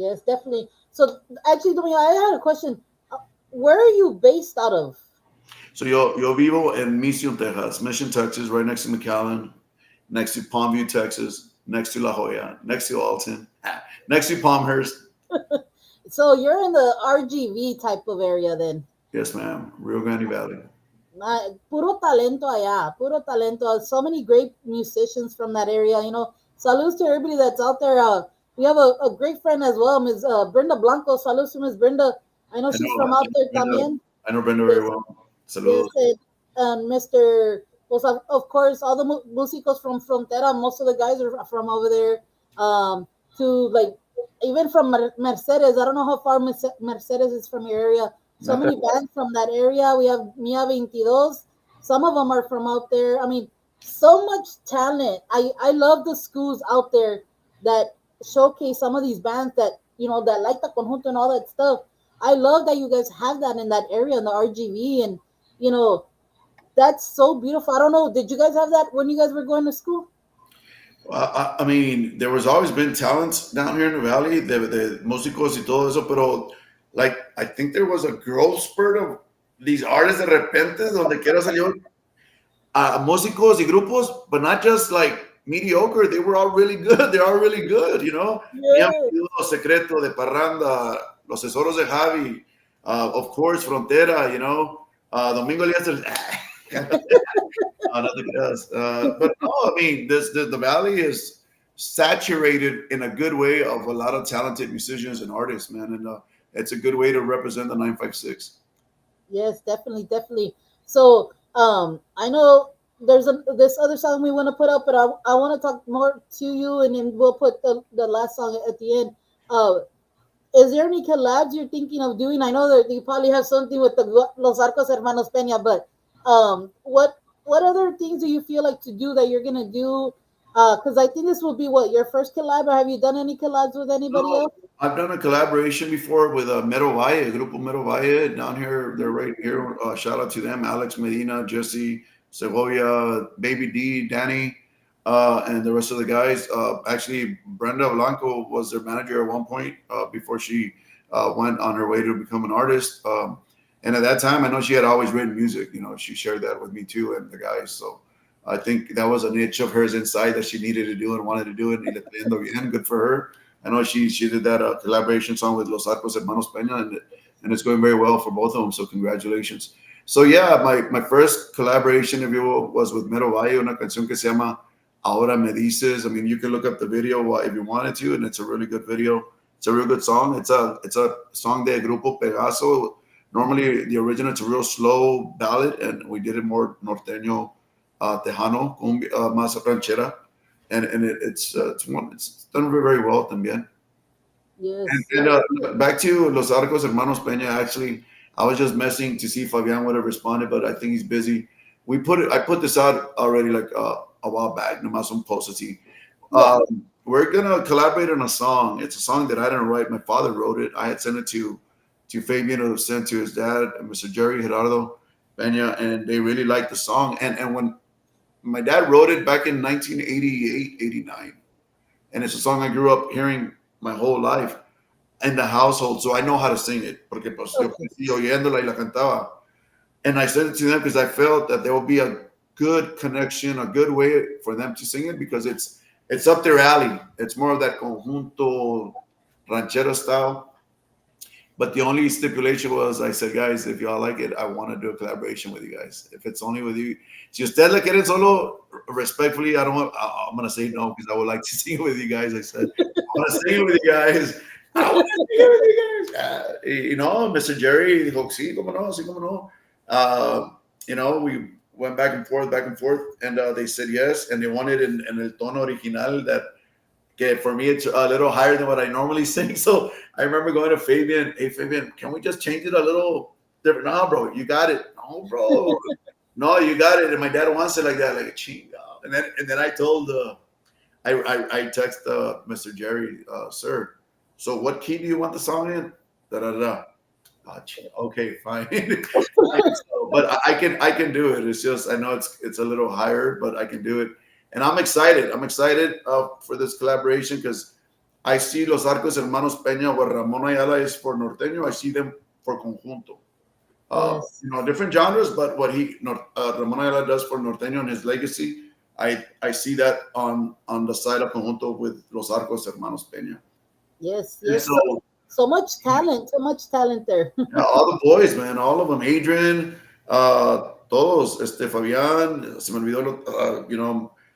yes, definitely. So actually, Domingo, I had a question. Where are you based out of? So yo vivo en Mission, Texas, Mission, Texas, right next to McAllen, next to Palmview, Texas, next to La Jolla, next to Alton, next to Palmhurst. So you're in the RGV type of area then. Yes, ma'am. Rio Grande Valley. Puro talento allá, puro talento. So many great musicians from that area. Salutes to everybody that's out there. We have a great friend as well, Ms. Brenda Blanco. Salutes to Ms. Brenda. I know I she's know, from I out know there Brenda. también. I know Brenda very Yes, well. yes, Saludos. and Mr. Well, of course, all the músicos from Frontera. Most of the guys are from over there. To like even from Mercedes. I don't know how far Mercedes is from your area. So Not that many bands from that area. We have Mia 22. Some of them are from out there. I mean, so much talent. I love the schools out there that showcase some of these bands that that like the conjunto and all that stuff. I love that you guys have that in that area in the RGV, and you know that's so beautiful. I don't know. Did you guys have that when you guys were going to school? I mean, there was always been talents down here in the valley, the músicos y todo eso, pero like I think there was a growth spurt of these artists de repente, donde quiera salió músicos y grupos, but not just like mediocre. They were all really good. They're all really good, you know. Mi Yeah. amigo Secreto de Parranda, Los Tesoros de Javi, of course, Frontera, Domingo Elias. Nothing else. But no, I mean, the valley is saturated in a good way of a lot of talented musicians and artists, man, and it's a good way to represent the 956. Yes, definitely, definitely. So, I know there's this other song we want to put up, but I want to talk more to you, and then we'll put the last song at the end. Is there any collabs you're thinking of doing? I know that you probably have something with the Los Arcos Hermanos Peña, but what other things do you feel like to do that you're gonna do? Because I think this will be what your first collab, or have you done any collabs with anybody No, else? I've done a collaboration before with Mero Valle, Grupo Mero Valle down here. They're right here. Shout out to them: Alex Medina, Jesse Segovia, Baby D, Danny, and the rest of the guys. Actually, Brenda Blanco was their manager at one point before she went on her way to become an artist. And at that time, I know she had always written music. She shared that with me too and the guys. So I think that was a niche of hers inside that she needed to do and wanted to do it. Y le está yendo bien. Good for her. I know she did that collaboration song with Los Arcos Hermanos Peña, and it's going very well for both of them. So congratulations. So yeah, my first collaboration, if you will, was with Mero Valle, una canción que se llama Ahora Me Dices. I mean, you can look up the video if you wanted to, and it's a really good video. It's a real good song. It's a song de Grupo Pegaso. Normally, the original, it's a real slow ballad, and we did it more norteño, tejano, más ranchera. and it's done very, very well también. Yes. And back to Los Arcos Hermanos Peña. Actually, I was just messing to see if Fabian would have responded, but I think he's busy. I put this out already like a while back. Nomás un post así. We're gonna collaborate on a song. It's a song that I didn't write. My father wrote it. I had sent it to Fabian, who sent to his dad, Mr. Jerry Gerardo Peña, and they really liked the song. And when my dad wrote it back in 1988, 89, and it's a song I grew up hearing my whole life in the household, so I know how to sing it. Porque pues yo crecí oyéndola y la cantaba. And I sent it to them because I felt that there will be a good connection, a good way for them to sing it, because it's up their alley. It's more of that conjunto ranchero style. But the only stipulation was, I said, guys, if y'all like it, I want to do a collaboration with you guys. If it's only with you, si ustedes le quieren solo, respectfully, I'm going to say no, because I would like to sing it with you guys. I said, I want to sing it with you guys. I want to sing it with you guys. Mr. Jerry dijo, sí, cómo no, sí, cómo no. We went back and forth, and they said yes, and they wanted in el tono original that, okay, for me, it's a little higher than what I normally sing. So I remember going to Fabian, hey, Fabian, can we just change it a little different? No, bro, you got it. No, bro. No, you got it. And my dad wants it like that, like a chinga. And then I told, I text Mr. Jerry, sir, so what key do you want the song in? Da-da-da. Okay, fine. But I can do it. It's just, I know it's a little higher, but I can do it. And I'm excited. I'm excited for this collaboration, because I see Los Arcos Hermanos Peña, where Ramon Ayala is for norteño. I see them for conjunto. Yes. Different genres, but what Ramon Ayala does for norteño and his legacy, I see that on the side of conjunto with Los Arcos Hermanos Peña. Yes. So much talent there. Yeah, all the boys, man, all of them. Adrian, todos, Fabián, se me olvidó,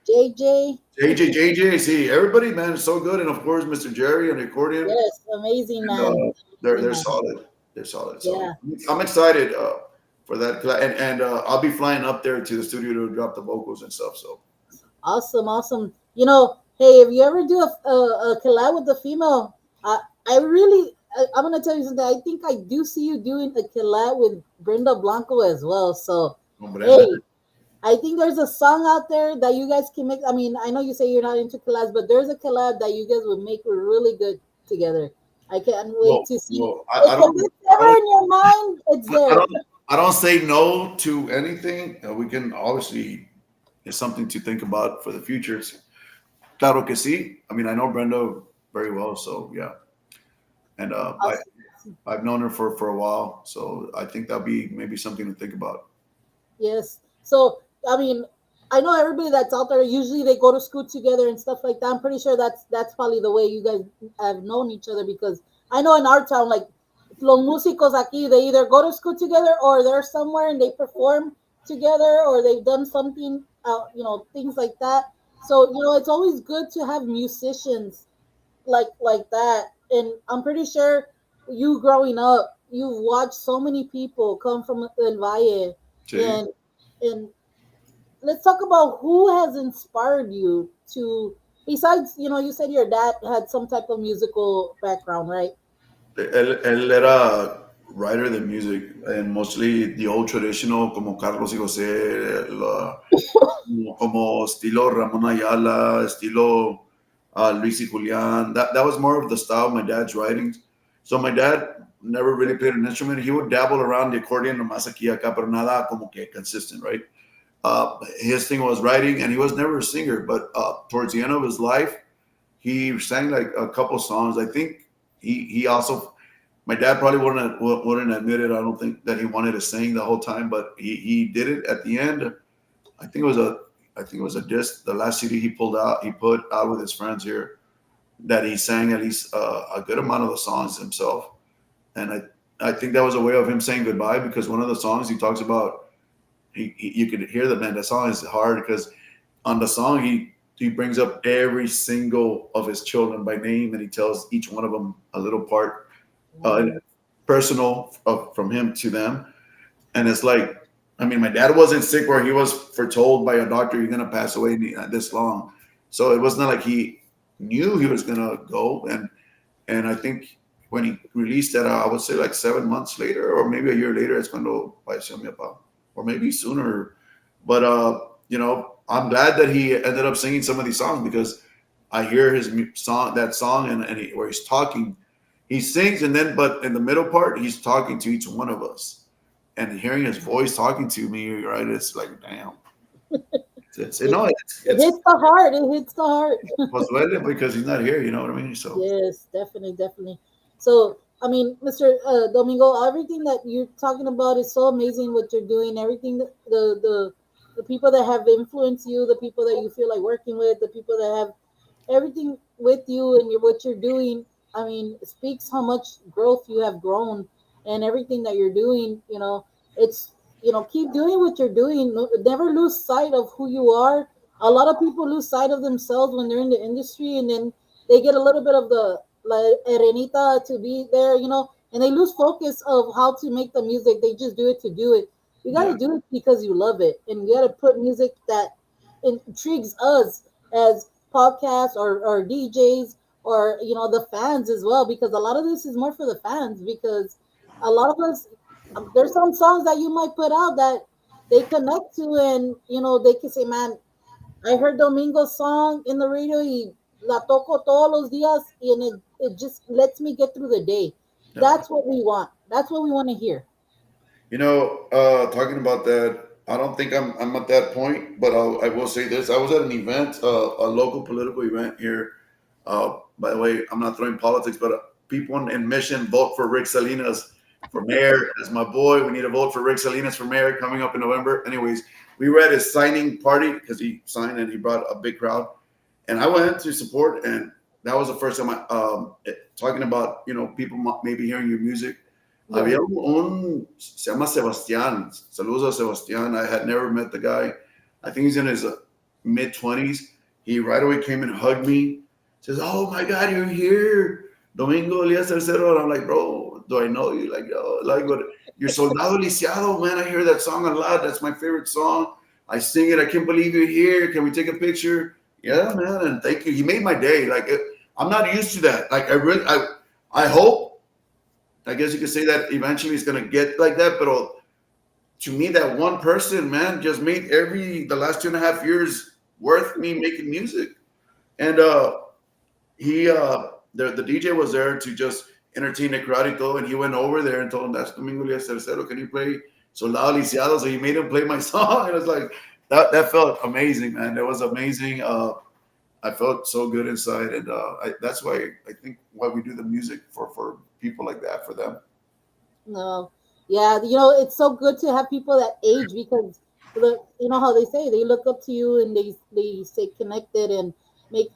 JJ, see, everybody, man, is so good. And of course, Mr. Jerry on the accordion. Yes, amazing, man. They're solid. They're solid. So Yeah. I'm excited for that. And I'll be flying up there to the studio to drop the vocals and stuff. So Awesome. Hey, if you ever do a collab with the female, I'm gonna tell you something. I think I do see you doing a collab with Brenda Blanco as well. So hey, I think there's a song out there that you guys can make. I mean, I know you say you're not into collabs, but there's a collab that you guys would make really good together. I can't wait to see. If it's ever in your mind, it's there. I don't say no to anything. We can obviously, it's something to think about for the future. Claro que sí. I mean, I know Brenda very well, so yeah. And I've known her for a while, so I think that'll be maybe something to think about. Yes. So I mean, I know everybody that's out there. Usually they go to school together and stuff like that. I'm pretty sure that's probably the way you guys have known each other, because I know in our town, like los músicos aquí, they either go to school together or they're somewhere and they perform together, or they've done something, things like that. So it's always good to have musicians like that. And I'm pretty sure you growing up, you've watched so many people come from El Valle, and let's talk about who has inspired you to, besides, you said your dad had some type of musical background, right? Él era writer de music, and mostly the old traditional, como Carlos y José, como estilo Ramón Ayala, estilo Luis y Julián. That was more of the style of my dad's writings. So my dad never really played an instrument. He would dabble around the accordion, nomás aquí acá, pero nada como que consistent, right? His thing was writing, and he was never a singer. But towards the end of his life, he sang like a couple songs. I think he also, my dad probably wouldn't admit it. I don't think that he wanted to sing the whole time, but he did it at the end. I think it was a disc, the last CD he put out with his friends here, that he sang at least a good amount of the songs himself. And I think that was a way of him saying goodbye, because one of the songs he talks about, you could hear the man. The song is hard because on the song he brings up every single of his children by name, and he tells each one of them a little part, personal from him to them. And it's like, I mean, my dad wasn't sick where he was foretold by a doctor, you're going to pass away this long. So it was not like he knew he was gonna go, and I think when he released that, I would say like 7 months later, or maybe a year later, it's cuando falleció mi papá, or maybe sooner. But I'm glad that he ended up singing some of these songs because I hear his song, that song, where he's talking, he sings, and then but in the middle part, he's talking to each one of us, and hearing his voice talking to me, right? It's like, damn, it's It, no, it it's hits the heart. It hits the heart. pues duele because he's not here. You know what I mean? So Yes, definitely, definitely. So, I mean, Mr. Domingo, everything that you're talking about is so amazing. What you're doing, everything that the people that have influenced you, the people that you feel like working with, the people that have everything with you and what you're doing. I mean, it speaks how much growth you have grown and everything that you're doing. It's keep doing what you're doing. Never lose sight of who you are. A lot of people lose sight of themselves when they're in the industry, and then they get a little bit of the like Erenita to be there, and they lose focus of how to make the music. They just do it to do it. You got yeah, to do it because you love it, and you got to put music that intrigues us as podcasts or DJs or the fans as well, because a lot of this is more for the fans, because a lot of us there's some songs that you might put out that they connect to, and they can say, man, I heard Domingo's song in the radio y la toco todos los días, and it just lets me get through the day. yeah. That's what we want. That's what we want to hear. Talking about that, I don't think I'm at that point, but I will say this: I was at an event, a local political event here. By the way, I'm not throwing politics, but people in Mission vote for Rick Salinas for mayor. As my boy, we need to vote for Rick Salinas for mayor coming up in November. Anyways, we were at his signing party because he signed and he brought a big crowd, and I went to support. And that was the first time talking about people maybe hearing your music. Yeah. Había se llama Sebastián. Saludos a Sebastián. I had never met the guy. I think he's in his mid-20s. He right away came and hugged me. Says, "Oh my God, you're here, Domingo Elias Tercero." And I'm like, "Bro, do I know you?" Like, oh, like what? You're Soldado Lisiado, man. I hear that song a lot. That's my favorite song. I sing it. I can't believe you're here. Can we take a picture? Yeah, man. And thank you. He made my day. Like, I'm not used to that. Like, I hope. I guess you could say that eventually it's gonna get like that, but to me, that one person, man, just made the last 2.5 years worth me making music. And he the DJ was there to just entertain the crowd y todo, and he went over there and told him, "That's Domingo Elias Tercero. Can you play Soldado Lisiado?" So he made him play my song, and it was like that felt amazing, man. That was amazing. I felt so good inside, and that's why I think why we do the music for people like that, for them. No. Yeah, it's so good to have people that age, because how they say they look up to you, and they stay connected and make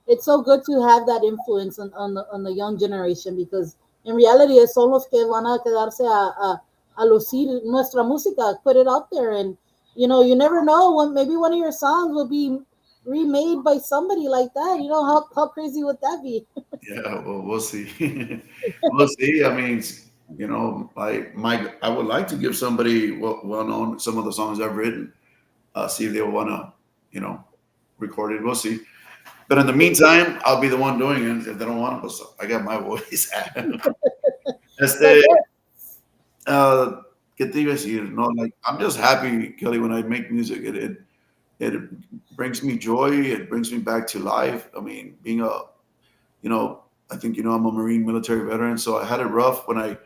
it's so good to have that influence on the young generation, because in reality son los que van a quedarse a lucir nuestra música, put it out there, and you never know when maybe one of your songs will be remade by somebody like that. How crazy would that be? Yeah, well, we'll see. We'll see. I mean, I would like to give somebody well known some of the songs I've written. See if they want to, record it. We'll see. But in the meantime, I'll be the one doing it. If they don't want it, pues, I got my voice. But Este, ¿qué te iba a decir? No, like I'm just happy, Kelly, when I make music. It brings me joy. It brings me back to life. I mean, being I think I'm a Marine military veteran, so I had it rough when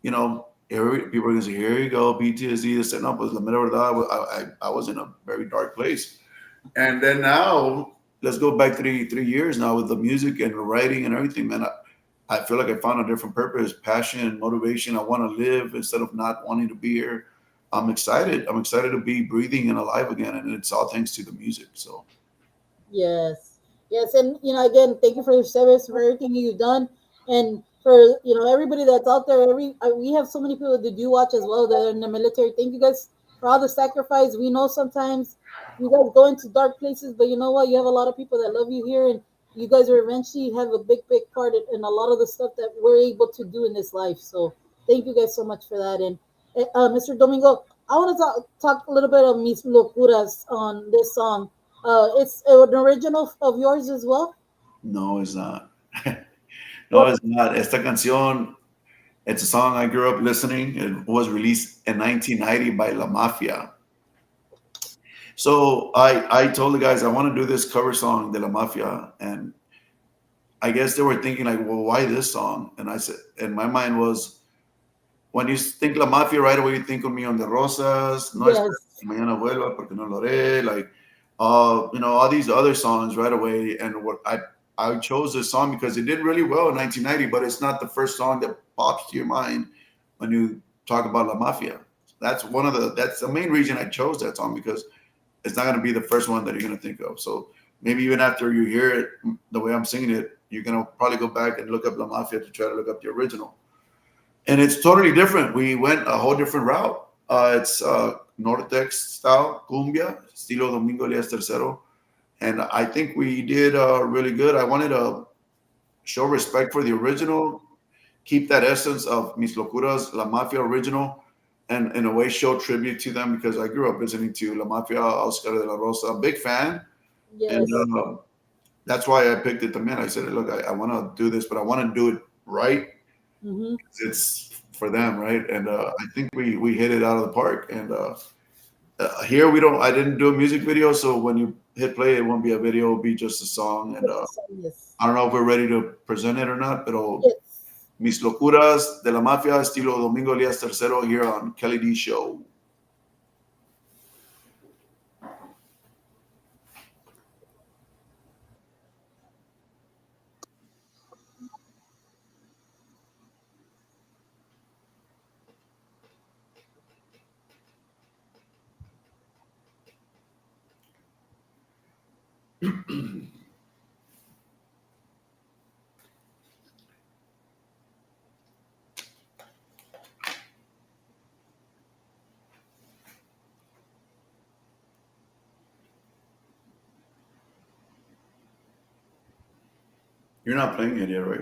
people are gonna say, "Here you go, PTSD." This and no, but la mera verdad, I was in a very dark place, and then now let's go back three years now with the music and the writing and everything, man. I feel like I found a different purpose, passion, motivation. I want to live instead of not wanting to be here. I'm excited. I'm excited to be breathing and alive again, and it's all thanks to the music. So yes, yes, and again, thank you for your service, for everything you've done, and for everybody that's out there. We have so many people that do watch as well that are in the military. Thank you guys for all the sacrifice. We know sometimes you guys go into dark places, but you know what? You have a lot of people that love you here, and you guys are eventually have a big part in a lot of the stuff that we're able to do in this life. So thank you guys so much for that. And Mr. Domingo, I want to talk a little bit of mis locuras on this song. It's an original of yours as well. No, it's not. No, What? it's not. Esta canción, it's a song I grew up listening. It was released in 1990 by La Mafia. So I told the guys I want to do this cover song de La Mafia, and I guess they were thinking like, well, why this song? And I said, and my mind was, when you think La Mafia, right away you think of Me on the Rosas, No Yes. Esperes que Mañana Vuelva porque no lo haré, like, all these other songs right away. And what I chose this song because it did really well in 1990, but it's not the first song that pops to your mind when you talk about La Mafia. That's the main reason I chose that song, because it's not going to be the first one that you're going to think of. So maybe even after you hear it the way I'm singing it, you're going to probably go back and look up La Mafia to try to look up the original. And it's totally different. We went a whole different route. It's Nortex style, cumbia, estilo Domingo Elias tercero. And I think we did really good. I wanted to show respect for the original, keep that essence of Mis Locuras, La Mafia original, and in a way show tribute to them, because I grew up listening to La Mafia, Oscar de la Rosa, a big fan. And Yes. that's why I picked it también. I said, look, I want to do this, but I want to do it right. Hmm. It's for them, right? And I think we hit it out of the park. And here I didn't do a music video, so when you hit play, it won't be a video, it'll be just a song. And Yes. I don't know if we're ready to present it or not, but Yes. Mis Locuras de la Mafia, estilo Domingo Elias tercero, here on Kelly D Show. You're not playing it yet, right?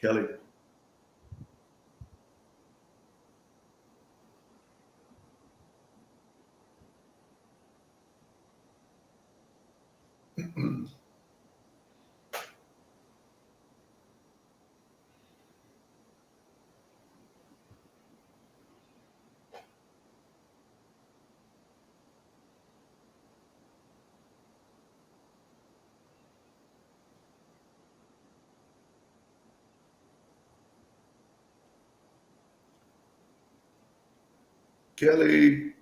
Kelly. Kelly.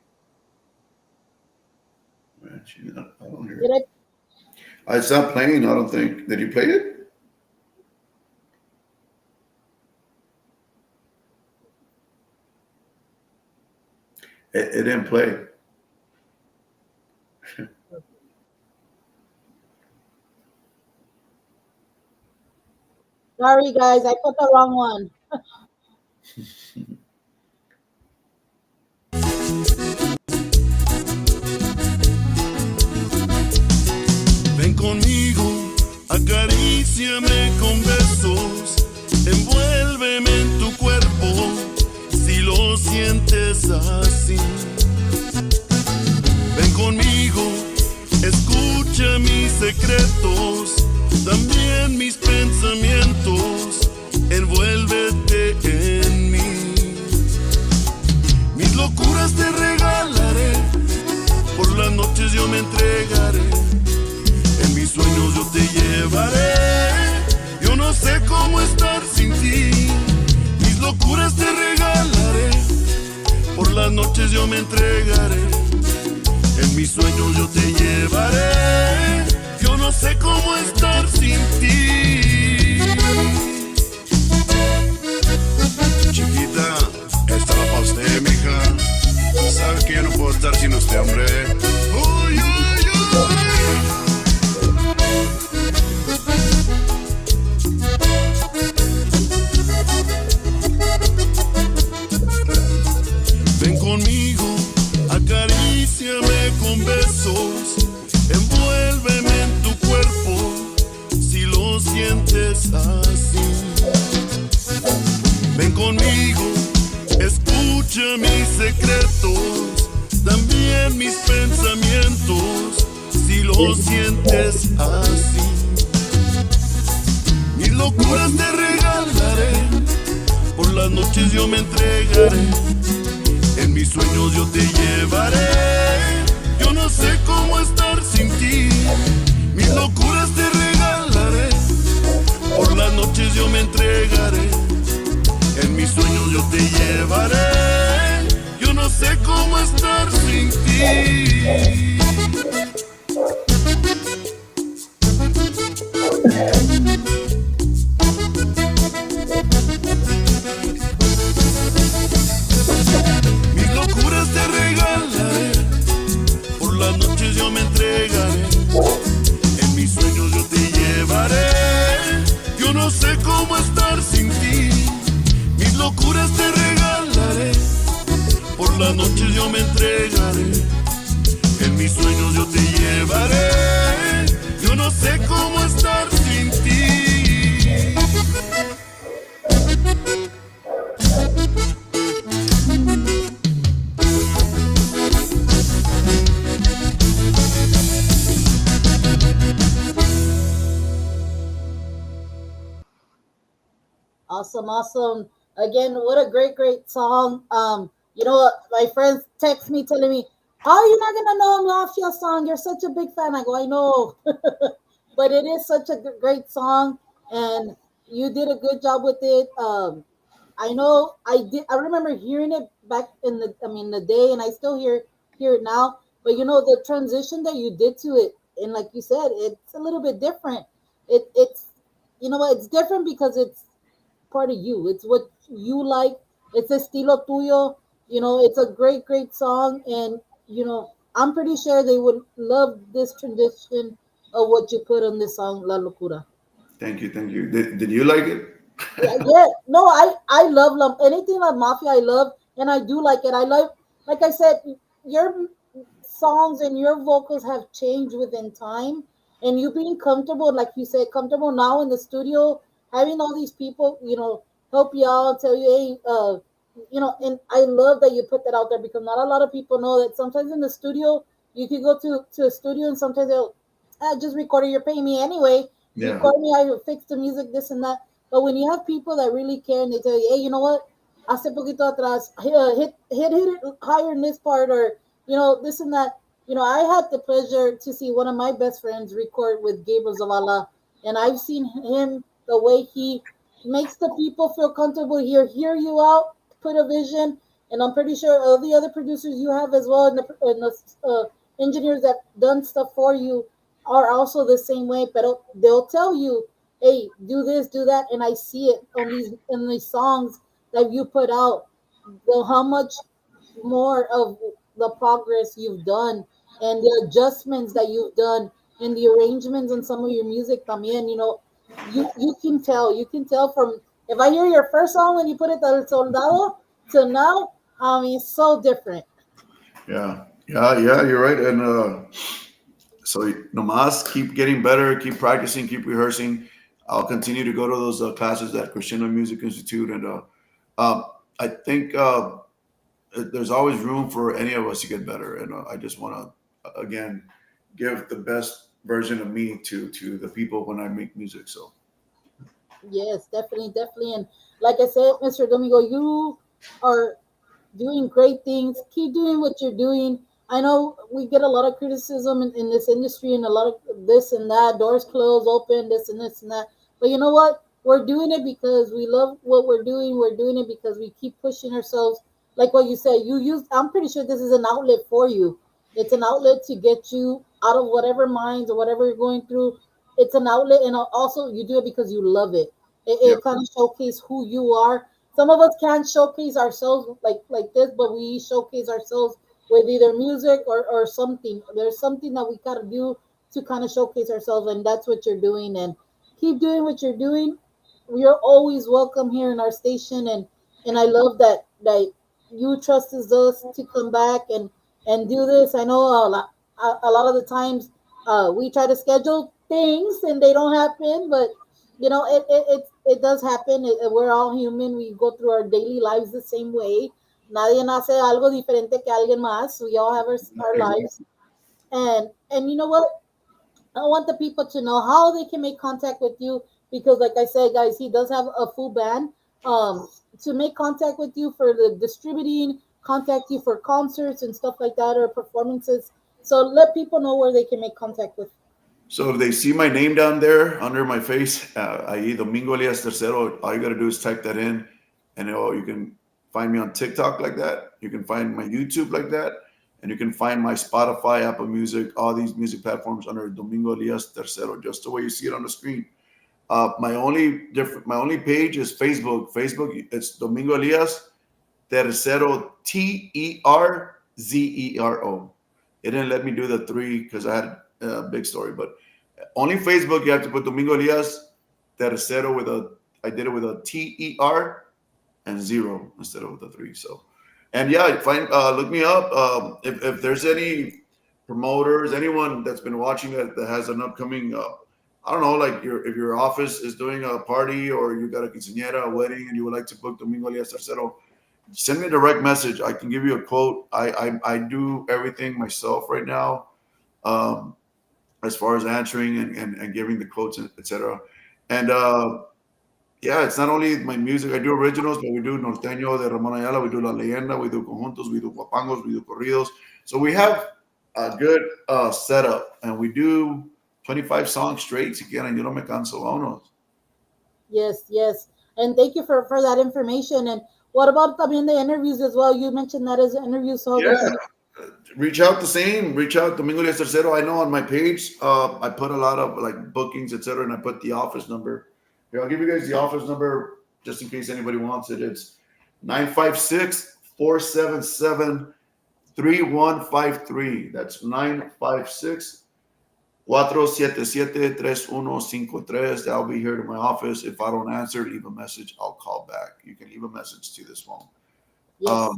Man, she's not, I don't hear Did it. It's not playing, I don't think. Did you play it? It didn't play. Sorry, guys, I put the wrong one. Ven conmigo, acaríciame con besos, envuélveme en tu cuerpo, si lo sientes así. Ven conmigo, escucha mis secretos, también mis pensamientos, envuélvete en mí. Mis locuras te regalaré, por las noches yo me entregaré. En mis sueños yo te llevaré, yo no sé cómo estar sin ti. Mis locuras te regalaré, por las noches yo me entregaré. En mis sueños yo te llevaré, yo no sé cómo estar sin ti. Chiquita, esta va para usted, mija. Sabe que yo no puedo estar sin usted, hombre. Uy, uy, uy. Ven conmigo, acaríciame con besos, envuélveme en tu cuerpo, si lo sientes así. Ven conmigo, escucha mis secretos, también mis pensamientos, si lo sientes así. Mis locuras te regalaré, por las noches yo me entregaré, en mis sueños yo te llevaré. Yo no sé cómo estar sin ti, mis locuras te regalaré, por las noches yo me entregaré, en mis sueños yo te llevaré. Yo no sé cómo estar sin ti. Mis locuras te regalaré, por las noches yo me entregaré, en mis sueños yo te llevaré. Yo no sé cómo estar sin ti, mis locuras te regalaré, por las noches yo me entregaré, en mis sueños yo te llevaré. Yo no sé cómo estar sin ti. Awesome, awesome. Again, what a great song. You know what? My friends text me telling me, "How are you not gonna know a Mafia song? You're such a big fan." I go, "I know," but it is such a great song, and you did a good job with it. I know I did. I remember hearing it back in the day, and I still hear it now. But you know the transition that you did to it, and like you said, it's a little bit different. It's you know what? It's different because it's part of you. It's what you like. It's estilo tuyo. You know, it's a great song, and you know, I'm pretty sure they would love this tradition of what you put on this song, La Locura. Thank you, thank you. Did you like it? Yeah, yeah. No, I love anything like mafia. I love, and I do like it. I like I said, your songs and your vocals have changed within time, and you being comfortable, like you said, comfortable now in the studio, having all these people, you know, help you out, tell you, hey, you know, and I love that you put that out there because not a lot of people know that sometimes in the studio you can go to a studio and sometimes they'll just record it. You're paying me anyway. Yeah. Record me. I will fix the music, this and that. But when you have people that really care and they tell you, hey, you know what? Hace poquito atrás, hit it higher in this part, or you know this and that. You know, I had the pleasure to see one of my best friends record with Gabriel Zavala, and I've seen him the way he makes the people feel comfortable here, hear you out, put a vision, and I'm pretty sure all the other producers you have as well, and the engineers that done stuff for you are also the same way. But they'll tell you, hey, do this, do that, and I see it on these songs that you put out. How much more of the progress you've done and the adjustments that you've done and the arrangements on some of your music también, you know, you can tell from if I hear your first song when you put it El Soldado to now, I mean it's so different. Yeah, you're right. And so nomás keep getting better, keep practicing, keep rehearsing. I'll continue to go to those classes at Crescendo Music Institute, and I think there's always room for any of us to get better. And I just want to again give the best version of me to the people when I make music. So Yes, definitely. And like I said, Mr. Domingo, you are doing great things. Keep doing what you're doing. I know we get a lot of criticism in this industry and a lot of this and that, doors closed, open, this and that. But you know what? We're doing it because we love what we're doing. We're doing it because we keep pushing ourselves. Like what you said, I'm pretty sure this is an outlet for you. It's an outlet to get you out of whatever minds or whatever you're going through. It's an outlet, and also you do it because you love it. yeah, It kind of showcases who you are. Some of us can't showcase ourselves like this, but we showcase ourselves with either music or something. There's something that we gotta do to kind of showcase ourselves, and that's what you're doing. And keep doing what you're doing. You're always welcome here in our station, and I love that you trusted us to come back and do this. I know a lot of the times we try to schedule things and they don't happen, but you know, it does happen. We're all human. We go through our daily lives the same way. Nadie nace algo diferente que alguien más. We all have our lives. And you know what? I want the people to know how they can make contact with you because, like I said, guys, he does have a full band. To make contact with you for the distributing, contact you for concerts and stuff like that or performances. So let people know where they can make contact with. So if they see my name down there under my face, ahí Domingo Elias Tercero, all you got to do is type that in, and you can find me on TikTok like that. You can find my YouTube like that, and you can find my Spotify, Apple Music, all these music platforms under Domingo Elias Tercero, just the way you see it on the screen. My only page is Facebook. Facebook, it's Domingo Elias Tercero, Terzero. It didn't let me do the three because I had a big story, but only Facebook, you have to put Domingo Elias Tercero with a, I did it with a Ter and zero instead of the three. So, and yeah, find, look me up. If there's any promoters, anyone that's been watching that has an upcoming, I don't know, like if your office is doing a party or you got a quinceañera, a wedding, and you would like to book Domingo Elias Tercero, send me a direct message. I can give you a quote. I do everything myself right now. Um, as far as answering and giving the quotes, etc. And yeah, it's not only my music. I do originals, but we do Norteño de Ramon Ayala, we do La Leyenda, we do Conjuntos, we do Guapangos, we do Corridos. So we have a good setup, and we do 25 songs straight. Si quieren, yo no me canso. Vámonos. Yes, yes. And thank you for that information. And what about también the interviews as well? You mentioned that as an interview, so they Yeah. can. Reach out the same. Reach out Domingo Elias Tercero. I know on my page, I put a lot of like bookings, etc., and I put the office number. Here, I'll give you guys the office number just in case anybody wants it. It's 956-477-3153. That's 956-477-3153. I'll be here to my office. If I don't answer, leave a message. I'll call back. You can leave a message to this phone. Yes.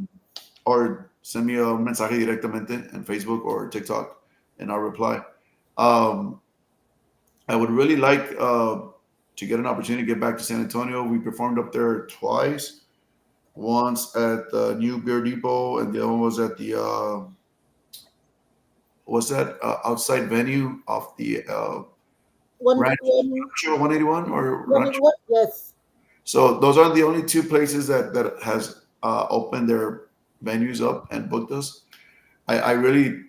Or send me a mensaje directamente in Facebook or TikTok, and I'll reply. Um, I would really like to get an opportunity to get back to San Antonio. We performed up there twice. Once at the New Beer Depot, and the other one was at the what's that outside venue off the One, Rancho 181 or Rancho. yes. So those are the only two places that has opened their venues up and booked us. I really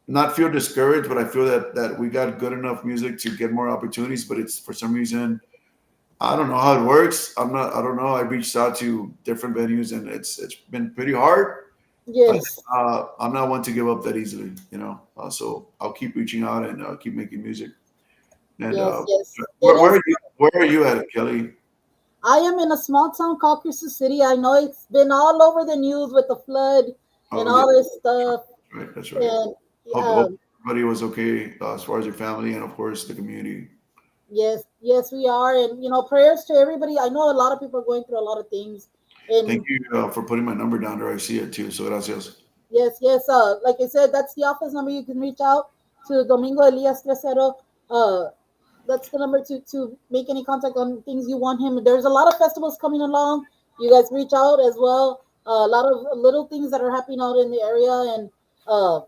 not feel discouraged, but I feel that we got good enough music to get more opportunities. But it's for some reason I don't know how it works. I don't know. I reached out to different venues and it's been pretty hard. But Yes. I'm not one to give up that easily, you know. So I'll keep reaching out and keep making music. And Yes. Yes. It where is. are you? Where are you at, Kelly? I am in a small town called Crystal City. I know it's been all over the news with the flood and Oh yeah, all this stuff. right. That's right. And Hope everybody was okay as far as your family and of course the community. yes, yes, we are. And prayers to everybody. I know a lot of people are going through a lot of things. Thank And you for putting my number down there. I see it too. So gracias. yes, yes. Like I said, that's the office number. You can reach out to Domingo Elias Tresero. Uh, that's the number to make any contact on things you want him. There's a lot of festivals coming along. You guys reach out as well. A lot of little things that are happening out in the area, and uh,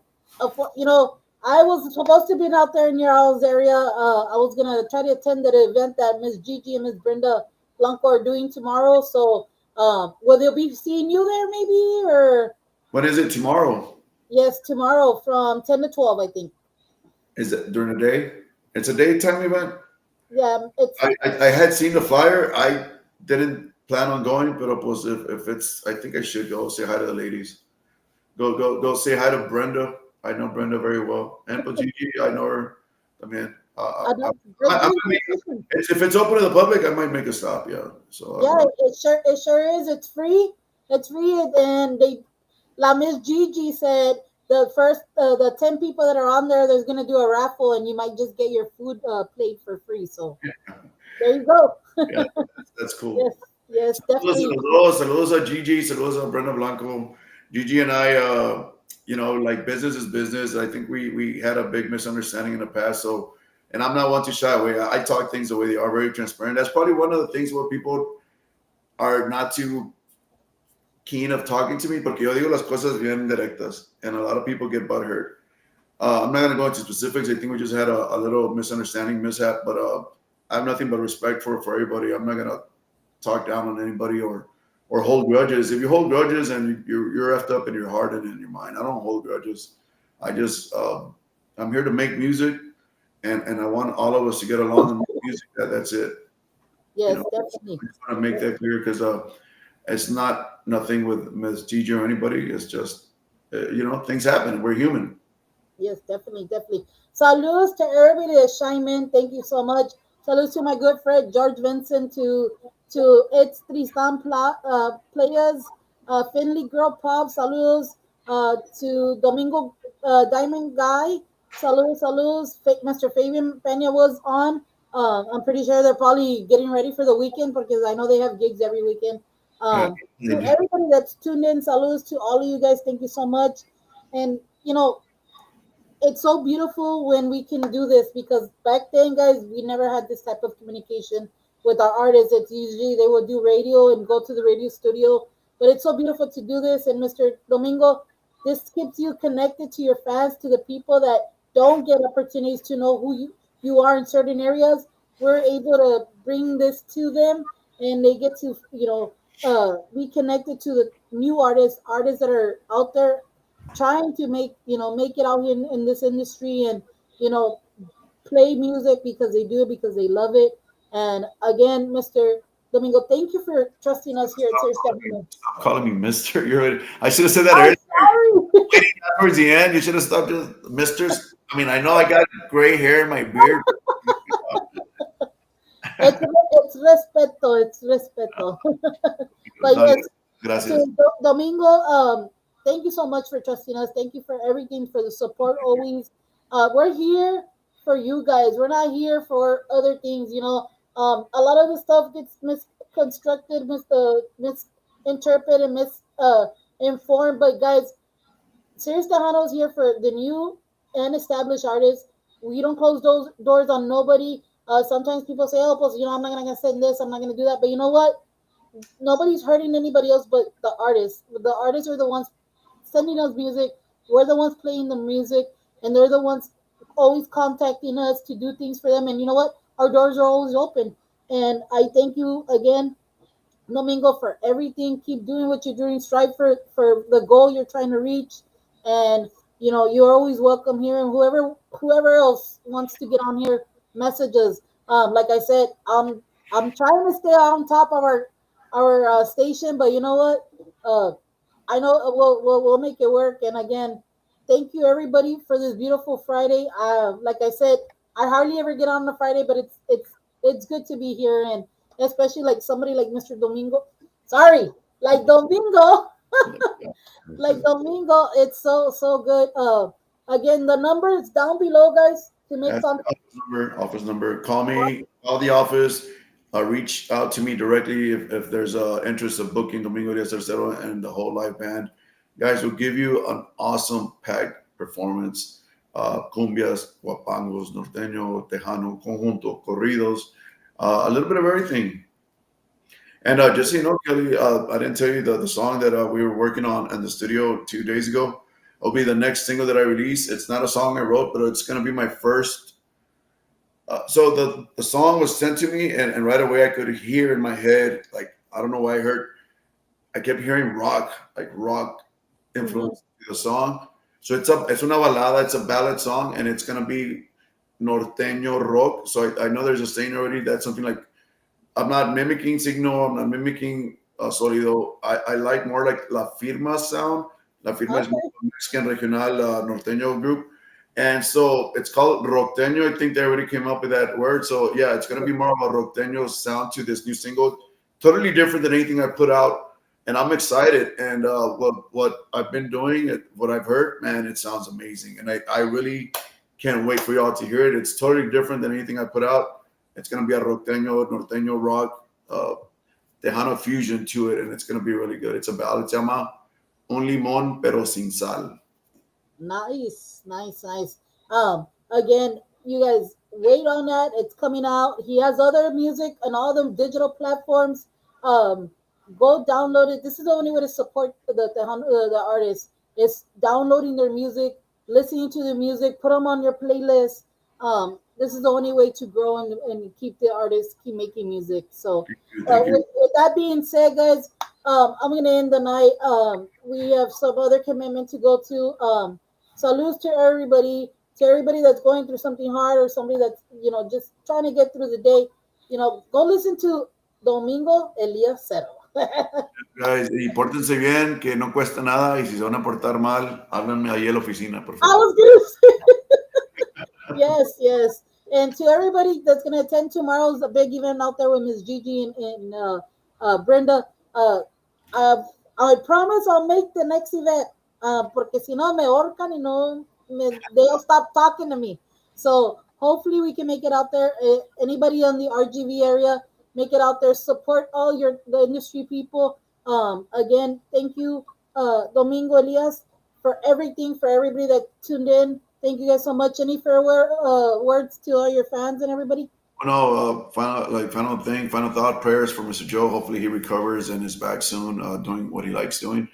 I was supposed to be out there in your all's area. I was gonna try to attend that event that Miss Gigi and Miss Brenda Blanco are doing tomorrow. So, will they be seeing you there, maybe, or When is it tomorrow? yes, tomorrow from 10 to 12, I think. Is it during the day? It's a daytime event. Yeah, it's I had seen the flyer. I didn't plan on going, but it was if it's, I think I should go say hi to the ladies. Go say hi to Brenda. I know Brenda very well, and for Gigi, I know her. I mean, I don't, great, I great mean, decision. if it's open to the public, I might make a stop. Yeah. So Yeah, it sure is. It's free. It's free, and La Miss Gigi said the 10 people that are on there, there's gonna do a raffle, and you might just get your food plate for free. So there you go. yeah, that's cool. Yes, yes, definitely. Saludos a Gigi, saludos a Brenda Blanco. Gigi and I, like business is business. I think we had a big misunderstanding in the past. So And I'm not one to shy away. I talk things the way they are, very transparent. That's probably one of the things where people are not too keen of talking to me, porque yo digo las cosas bien directas, and a lot of people get butthurt. I'm not going to go into specifics. I think we just had a little misunderstanding, mishap, but I have nothing but respect for everybody. I'm not going to talk down on anybody or hold grudges. If you hold grudges and you're effed up in your heart and in your mind, I don't hold grudges. I just I'm here to make music, and I want all of us to get along and make music. That's it. You Yes, know, definitely. I just want to make that clear because it's not nothing with Ms. Gigi or anybody. It's just things happen. We're human. Yes, definitely, definitely. Saludos to everybody that chime in. Thank you so much. Saludos to my good friend George Vincent, to It's Tristan Players, Finley Girl Pop. Saludos to Domingo Diamond Guy. Saludos, saludos. Mr. Fabian Pena was on. I'm pretty sure they're probably getting ready for the weekend because I know they have gigs every weekend. Yeah. To everybody that's tuned in, saludos to all of you guys. Thank you so much. And it's so beautiful when we can do this because back then, guys, we never had this type of communication with our artists. It's usually they would do radio and go to the radio studio, but it's so beautiful to do this. And Mr. Domingo, this keeps you connected to your fans, to the people that don't get opportunities to know who you are in certain areas. We're able to bring this to them, and they get to be connected to the new artists that are out there trying to make it out here in this industry and you know play music because they do it because they love it. And again, Mr. Domingo, thank you for trusting us here at Sirius Government. Stop calling me Mister. I should have said that I'm earlier. sorry. Towards the end, you should have stopped just Misters. I mean, I know I got gray hair in my beard. It's respeto. It's respeto. But yes, Gracias. to Domingo, thank you so much for trusting us. Thank you for everything, for the support always. We're here for you guys. We're not here for other things. A lot of the stuff gets misconstructed, misinterpreted, informed. But guys, Serious Tejano is here for the new and established artists. We don't close those doors on nobody. Sometimes people say, "Oh, pues, I'm not gonna send this. I'm not gonna do that." But you know what? Nobody's hurting anybody else but the artists. The artists are the ones sending us music. We're the ones playing the music, and they're the ones always contacting us to do things for them. And you know what? Our doors are always open. And I thank you again, Domingo, for everything. Keep doing what you're doing. Strive for the goal you're trying to reach. And you're always welcome here. And whoever else wants to get on here, messages. Like I said, I'm trying to stay on top of our station, but you know what? I know we'll make it work. And again, thank you everybody for this beautiful Friday. Like I said, I hardly ever get on a Friday, but it's good to be here, and especially like somebody like Mr. Domingo. Sorry, like Domingo, like Domingo. It's so good. Again, the number is down below, guys, to make That's contact. office number. Call me. Call the office. Reach out to me directly if there's interest of booking Domingo Elias and the whole live band. Guys, we'll give you an awesome packed performance. Cumbias, guapangos, norteño, tejano, conjunto, corridos, a little bit of everything. And just so you know, Kelly, I didn't tell you the song that we were working on in the studio 2 days ago. It'll be the next single that I release. It's not a song I wrote, but it's going to be my first. So the song was sent to me, and right away I could hear in my head, like, I don't know why I kept hearing rock influence to the song. So it's una balada, it's a ballad song, and it's gonna be norteño rock. So I know there's a saying already that's something like, I'm not mimicking Signo, I'm not mimicking Sólido. I like more like La Firma sound. La Firma is Okay. a Mexican regional norteño group. And so it's called rockteño. I think they already came up with that word. So yeah, it's gonna be more of a rockteño sound to this new single. Totally different than anything I put out, and I'm excited. And what I've been doing, what I've heard, man, it sounds amazing. And I really can't wait for y'all to hear it. It's totally different than anything I put out. It's gonna be a rockteño, norteño rock, Tejano fusion to it, and it's gonna be really good. It's a ballad. Se llama Un limón pero sin sal. Nice, nice, nice. Again, you guys, wait on that. It's coming out. He has other music on all the digital platforms. Um, Go download it. This is the only way to support the artist. Is downloading their music, listening to the music, put them on your playlist. This is the only way to grow and keep the artists keep making music. So, Thank you. with that being said, guys, I'm gonna end the night. We have some other commitment to go to. Salutes to everybody that's going through something hard or somebody that's just trying to get through the day. Go listen to Domingo Elias. Guys, y pórtense bien, que no cuesta nada. Y si se van a portar mal, háblenme ahí en la oficina, por I favor. was gonna say yes, yes. And to everybody that's gonna attend tomorrow's a big event out there with Miss Gigi and Brenda, uh, I promise I'll make the next event. Porque si no me ahorcan y no they'll stop talking to me. So hopefully we can make it out there. Anybody in the RGV area, make it out there. Support all the industry people. Again, thank you, Domingo Elias, for everything, for everybody that tuned in. Thank you guys so much. Any farewell words to all your fans and everybody? No, final thought, prayers for Mr. Joe. Hopefully he recovers and is back soon, doing what he likes doing.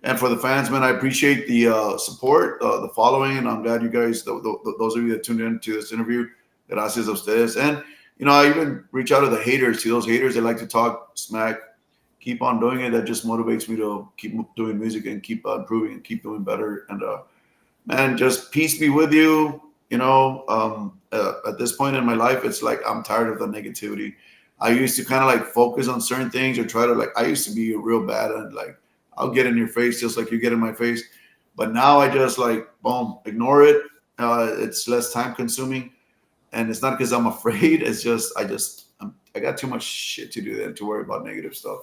And for the fans, man, I appreciate the support, the following, and I'm glad you guys, those of you that tuned in to this interview, gracias a ustedes. And I even reach out to the haters, to those haters that like to talk smack. Keep on doing it. That just motivates me to keep doing music and keep improving and keep doing better. And man, just peace be with you. At this point in my life, it's like I'm tired of the negativity. I used to kind of like focus on certain things or try to I used to be real bad and like I'll get in your face just like you get in my face. But now I just boom, ignore it. It's less time consuming, and it's not because I'm afraid. It's just I got too much shit to do than to worry about negative stuff.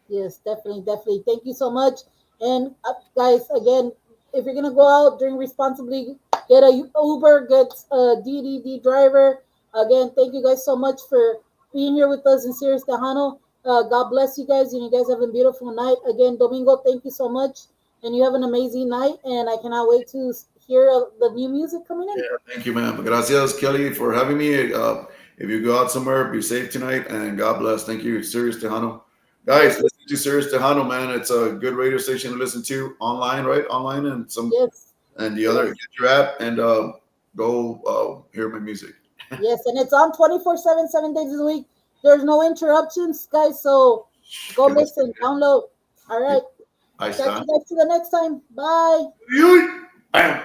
Yes, definitely, definitely. Thank you so much. And guys, again, if you're gonna go out, drink responsibly. Get a Uber, get a DDD driver. Again, thank you guys so much for being here with us in Sirius Tejano. God bless you guys, and you guys have a beautiful night. Again, Domingo, thank you so much, and you have an amazing night. And I cannot wait to hear the new music coming in. Yeah, thank you, man. Gracias, Kelly, for having me. If you go out somewhere, be safe tonight, and God bless. Thank you, Sirius Tejano. Guys, listen to Sirius Tejano, man. It's a good radio station to listen to online, right? Online and Yes. and the other, get your app and go hear my music. Yes, and it's on 24/7, 7 days a week. There's no interruptions, guys. So go listen, download. All right. Ahí Catch está. you guys to the next time. Bye. Bam.